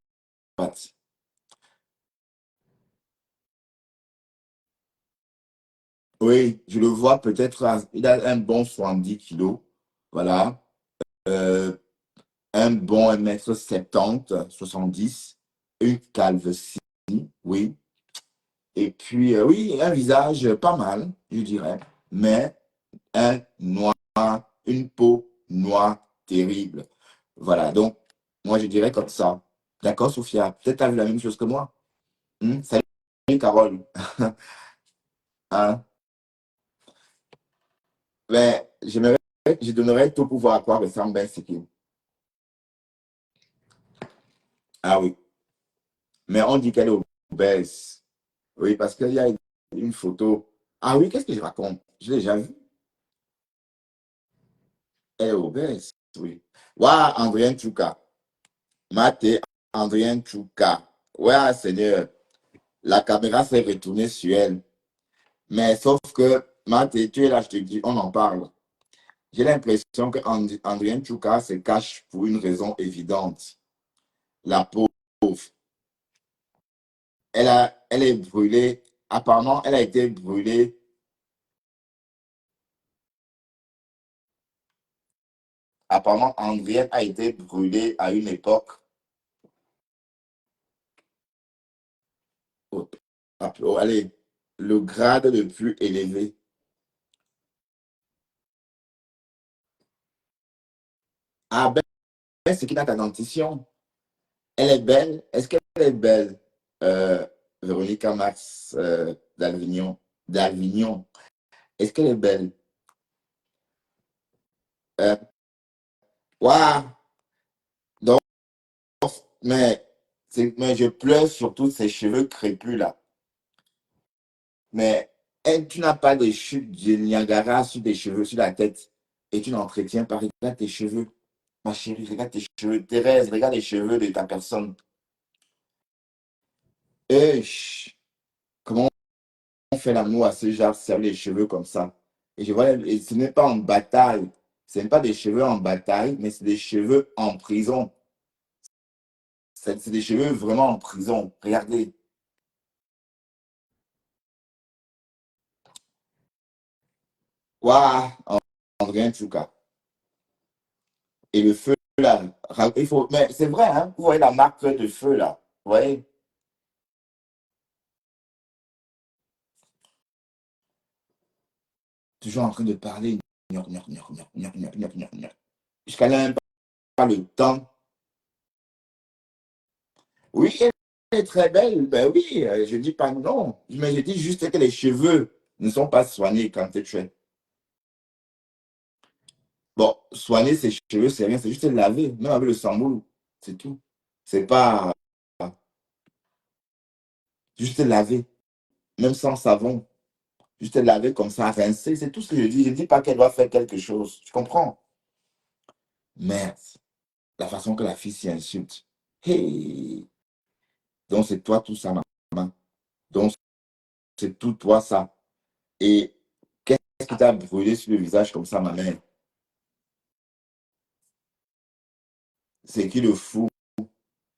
Oui, je le vois peut-être, il a un bon 70 kilos, voilà, euh, un bon 1,70 m, 70, une calvitie, oui, et puis, oui, un visage pas mal, je dirais, mais un noir, une peau noire terrible. Voilà, donc, moi, je dirais comme ça. D'accord, Sophia? Peut-être tu as vu la même chose que moi. Salut, Carole. Hein? Mais je donnerais tout pouvoir à quoi ressemble Ben Sekim. Ah oui, mais on dit qu'elle est obèse. Oui, parce qu'il y a une photo. Ah oui, qu'est-ce que je raconte? Je l'ai déjà vu. Elle est obèse, oui. Ouah, Andrien Chouka. Maté, Andrien Chouka. Ouais, Seigneur. La caméra s'est retournée sur elle. Mais sauf que, Maté, tu es là, je te dis, on en parle. J'ai l'impression que Andrien Chouka se cache pour une raison évidente. La pauvre. Elle est brûlée. Apparemment, elle a été brûlée. Apparemment, Andriette a été brûlée à une époque. Allez, le grade le plus élevé. Ah ben, c'est qui a ta dentition. Elle est belle. Est-ce qu'elle est belle? Véronica Max d'Alvignon. D'Alvignon. Est-ce qu'elle est belle? Euh, Waouh! Donc, mais, mais je pleure sur tous ces cheveux crépus là. Mais tu n'as pas de chute de Niagara sur tes cheveux, sur la tête. Et tu n'entretiens pas. Regarde tes cheveux. Ma chérie, regarde tes cheveux. Thérèse, regarde les cheveux de ta personne. Et comment on fait l'amour à ce genre, serre les cheveux comme ça. Et je vois, et ce n'est pas en bataille. Ce n'est pas des cheveux en bataille, mais c'est des cheveux en prison. C'est des cheveux vraiment en prison. Regardez. Waouh, André Tchouka. Et le feu, là, il faut, mais c'est vrai, hein, vous voyez la marque de feu, là. Vous voyez, toujours en train de parler. Gnoc, gnoc, gnoc, gnoc, gnoc, gnoc, gnoc, gnoc, gnoc. Jusqu'à là, même pas le temps. Oui, elle est très belle. Ben oui, je dis pas non. Mais je dis juste que les cheveux ne sont pas soignés quand tu es tué. Bon, soigner ses cheveux, c'est rien, c'est juste les laver, même avec le samboulou. C'est tout. C'est pas juste les laver, même sans savon. Juste les laver comme ça, rincer. C'est tout ce que je dis. Je dis pas qu'elle doit faire quelque chose. Tu comprends? Merde. La façon que la fille s'y insulte. Hey! Donc c'est toi tout ça, maman. Donc c'est tout toi ça. Et qu'est-ce qui t'a brûlé sur le visage comme ça, ma mère? C'est qui le fou,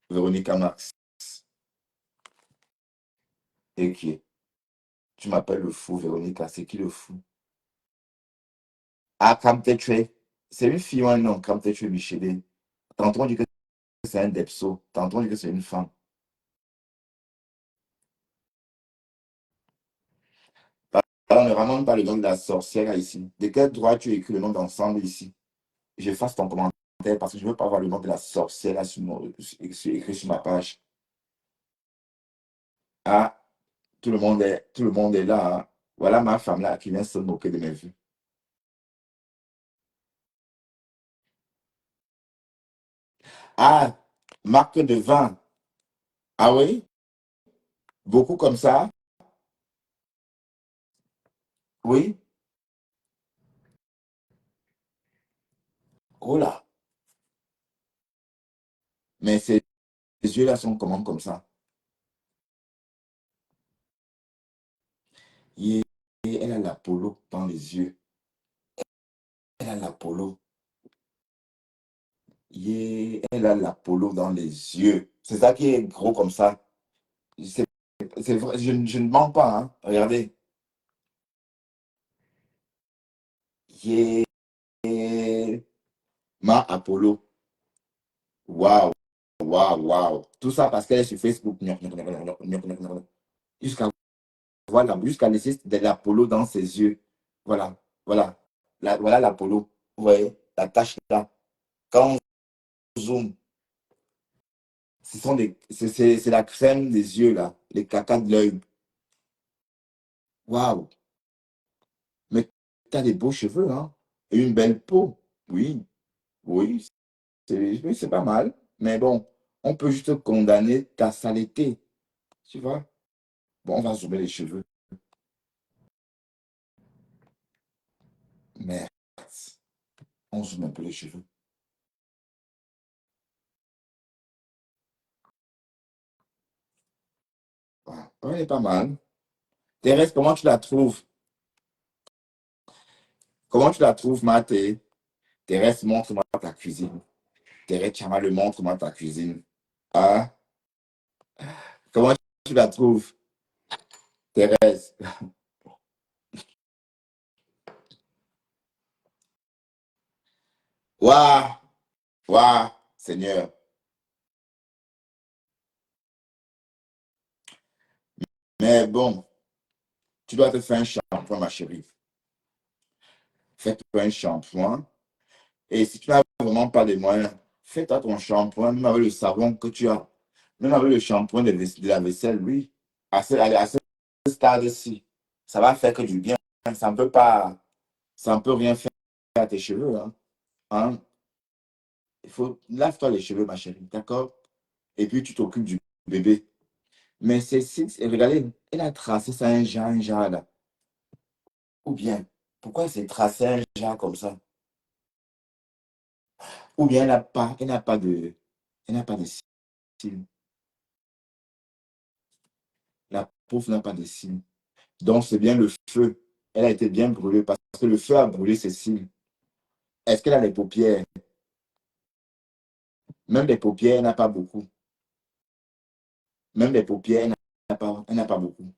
Véronica Max? Et qui est? Tu m'appelles le fou, Véronica. C'est qui le fou? Ah, Kamtetche. C'est une fille ou un nom, Kamtetche Michele. Tantôt on dit que c'est un depso. Tantôt on dit que c'est une femme. Alors, ne ramène pas le nom de la sorcière ici. De quel droit tu écris le nom d'ensemble ici? Je fasse ton commentaire parce que je ne veux pas voir le nom de la sorcière là écrit sur ma page. Ah, tout le monde est là. Hein. Voilà ma femme là qui vient se moquer de mes vues. Ah, marque de vin. Ah oui? Beaucoup comme ça? Oui? Oh là. Mais ces yeux-là sont comment comme ça? Et elle a l'Apollo dans les yeux. Elle a l'Apollo. Elle a l'Apollo dans les yeux. C'est ça qui est gros comme ça. C'est c'est vrai, je ne mens pas, hein. Regardez. Yeah. Ma Apollo. Waouh, waouh, waouh. Tout ça parce qu'elle est sur Facebook. Jusqu'à voilà, jusqu'à laisser de l'Apollo dans ses yeux. Voilà, voilà. Voilà l'Apollo. Vous voyez, la tache là. Quand on zoome, c'est la crème des yeux là, les cacas de l'œil. Waouh, mais t'as des beaux cheveux, hein? Et une belle peau. Oui, oui, oui, c'est pas mal. Mais bon, on peut juste condamner ta saleté. Tu vois? Bon, on va zoomer les cheveux. Merde. On zoome un peu les cheveux. Voilà. Ouais, elle est pas mal. Thérèse, comment tu la trouves? Comment tu la trouves, Mathé? Thérèse, montre-moi ta cuisine. Thérèse Chama, le montre-moi ta cuisine. Ah, comment tu la trouves, Thérèse? Waouh, waouh, Seigneur. Mais bon, tu dois te faire un shampoing, ma chérie. Fais-toi un shampoing. Et si tu n'as vraiment pas les moyens, fais-toi ton shampoing, même avec le savon que tu as. Même avec le shampoing de la vaisselle, oui. À ce stade-ci, ça va faire que du bien. Ça ne peut rien faire à tes cheveux, hein. Hein? Il faut, lave-toi les cheveux, ma chérie, d'accord? Et puis tu t'occupes du bébé. Mais regardez, elle a tracé ça un genre là. Ou bien, pourquoi elle s'est tracé un genre comme ça? Ou bien elle n'a pas de cils. La pauvre n'a pas de cils. Donc c'est bien le feu. Elle a été bien brûlée parce que le feu a brûlé ses cils. Est-ce qu'elle a les paupières? Même les paupières, elle n'a pas beaucoup. Même les paupières, elle n'a pas beaucoup.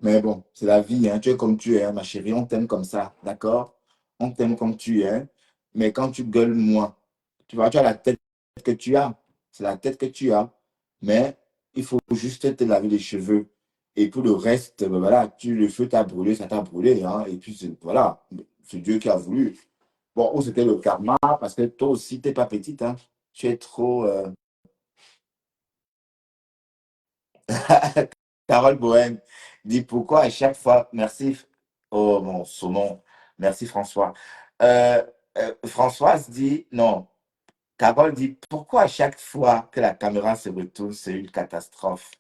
Mais bon, c'est la vie, hein. Tu es comme tu es, hein, ma chérie. On t'aime comme ça, d'accord? On t'aime comme tu es. Mais quand tu gueules, moi, tu vois, tu as la tête que tu as. C'est la tête que tu as. Mais il faut juste te laver les cheveux. Et pour le reste, ben voilà, le feu t'a brûlé, ça t'a brûlé, hein. Et puis, voilà, c'est Dieu qui a voulu. Bon, ou c'était le karma, parce que toi aussi, tu n'es pas petite, hein. Tu es trop. Carole Bohème dit pourquoi à chaque fois. Merci. Oh mon son nom. Merci François. Euh, Françoise dit non. Carole dit pourquoi à chaque fois que la caméra se retourne, c'est une catastrophe.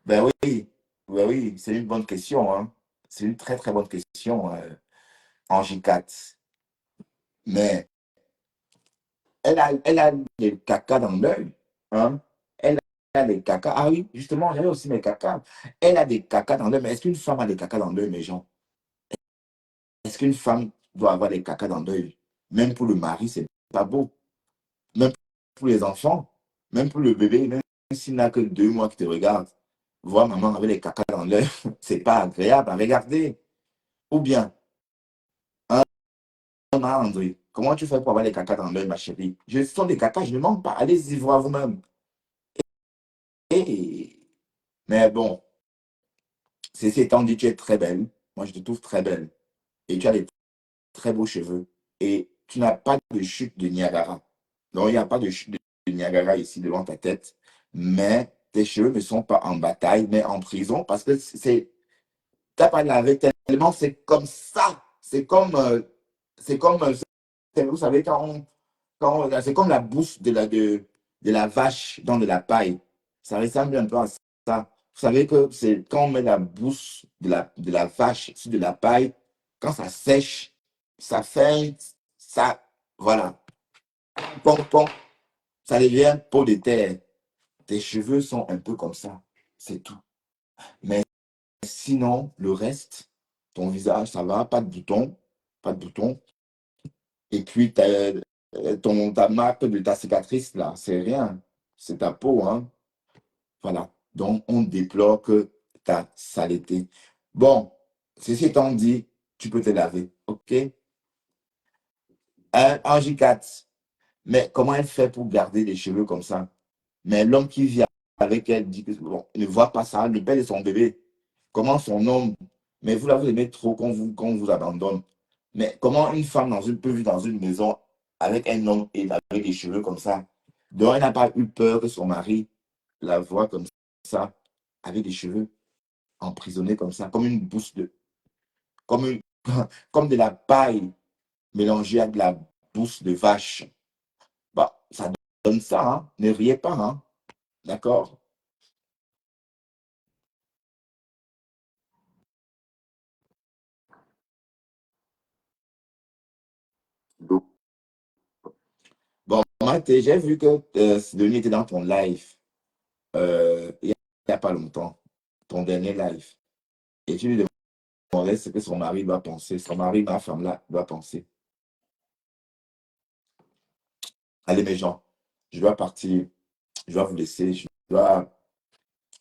Ben oui, ben oui, c'est une bonne question, hein. C'est une très très bonne question, Angie 4. Mais elle a des caca dans l'œil, hein. Elle a des caca. Ah oui, justement, j'avais aussi mes caca. Elle a des caca dans l'œil. Mais est-ce qu'une femme a des caca dans l'œil, mes gens? Est-ce qu'une femme doit avoir des caca dans l'œil? Même pour le mari, c'est pas beau. Même pour les enfants, même pour le bébé, même s'il n'a que 2 mois qui te regarde, voir maman avec les caca dans l'œil, c'est pas agréable à regarder. Ou bien, hein, André, comment tu fais pour avoir les caca dans l'œil, ma chérie? Ce sont des caca, je ne mens pas. Allez-y voir vous-même. Et... Mais bon, ceci étant dit, tu es très belle. Moi, je te trouve très belle. Et tu as des très beaux cheveux. Et tu n'as pas de chute de Niagara. Non, il n'y a pas de chute de Niagara ici devant ta tête. Mais tes cheveux ne sont pas en bataille, mais en prison parce que t'as pas lavé tellement, c'est comme ça. C'est comme vous savez, c'est comme la bouse de la vache dans de la paille. Ça ressemble un peu à ça. Vous savez que c'est quand on met la bouse de la vache sur de la paille, quand ça sèche, ça fait ça, voilà. Pom, pom, ça devient peau de terre. Tes cheveux sont un peu comme ça. C'est tout. Mais sinon, le reste, ton visage, ça va, pas de boutons, pas de boutons. Et puis, ta marque de ta cicatrice, là, c'est rien. C'est ta peau, hein. Voilà. Donc, on déplore que ta saleté. Bon, ceci étant dit, tu peux te laver, OK? Angie 4, mais comment elle fait pour garder les cheveux comme ça? Mais l'homme qui vit avec elle dit que bon, il ne voit pas ça, le père de son bébé. Comment son homme, mais vous là, vous aimez trop qu'on vous abandonne. Mais comment une femme peut vivre dans une maison avec un homme et avec des cheveux comme ça? Donc, elle n'a pas eu peur que son mari la voie comme ça, avec des cheveux emprisonnés comme ça, comme une bouse comme, une- comme de la paille mélangée avec de la bouse de vache. Bah, ça donne ça, hein. Ne riez pas, hein. D'accord? Bon, Mathé, j'ai vu que Sidonie était dans ton live il n'y a pas longtemps, ton dernier live. Et tu lui demandais ce que son mari doit penser, son mari, ma femme là, doit penser. Allez, mes gens, je dois partir, je dois vous laisser, je dois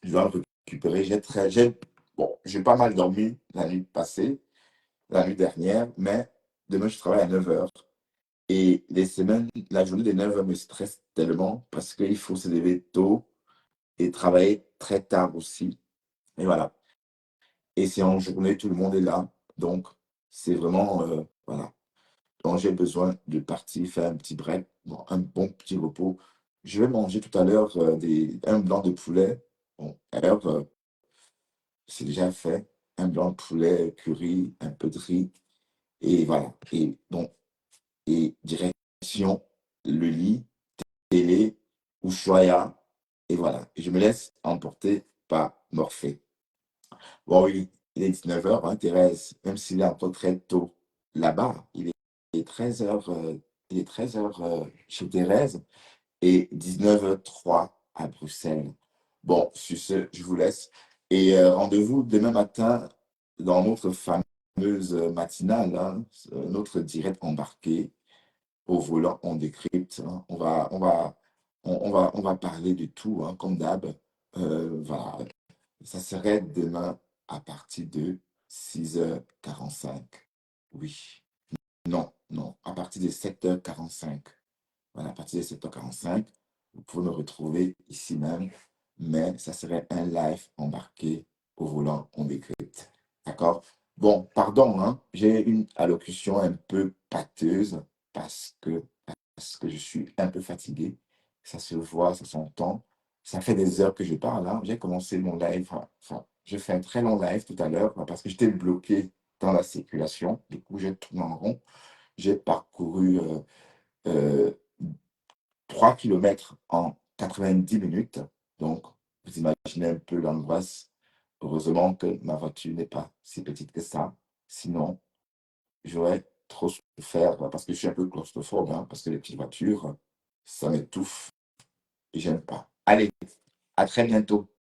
me récupérer. Bon, j'ai pas mal dormi la nuit passée, la nuit dernière, mais demain, je travaille à 9h. Et la journée de 9h me stresse tellement parce qu'il faut se lever tôt et travailler très tard aussi. Et voilà. Et c'est en journée, tout le monde est là. Donc, c'est vraiment, voilà. Donc, j'ai besoin de partir faire un petit break, bon, un bon petit repos. Je vais manger tout à l'heure un blanc de poulet. Bon, alors, c'est déjà fait. Un blanc de poulet, curry, un peu de riz. Et voilà. Et donc, et direction le lit, télé, Ushuaïa. Et voilà. Et je me laisse emporter par Morphée. Bon, oui, il est 19h, hein, Thérèse, même s'il est encore très tôt là-bas, il est 13h, il est 13h chez Thérèse et 19h03 à Bruxelles. Bon, sur ce, je vous laisse. Et rendez-vous demain matin dans notre fameuse matinale, hein, notre direct embarqué au volant, on décrypte. Hein. On va parler de tout, hein, comme d'hab. Voilà. Ça serait demain à partir de 6h45. Oui. Non, non, à partir de 7h45. Voilà, à partir de 7h45, vous pouvez me retrouver ici même, mais ça serait un live embarqué au volant, on décrypte. D'accord? Bon, pardon, hein, j'ai une allocution un peu pâteuse parce que, parce que je suis un peu fatigué. Ça se voit, ça s'entend. Ça fait des heures que je parle, hein. J'ai commencé mon live, enfin, j'ai fait un très long live tout à l'heure parce que j'étais bloqué dans la circulation. Du coup, j'ai tourné en rond. J'ai parcouru euh, 3 kilomètres en 90 minutes. Donc, vous imaginez un peu l'angoisse. Heureusement que ma voiture n'est pas si petite que ça. Sinon, j'aurais trop souffert parce que je suis un peu claustrophobe, hein, parce que les petites voitures, ça m'étouffe et j'aime pas. Allez, à très bientôt.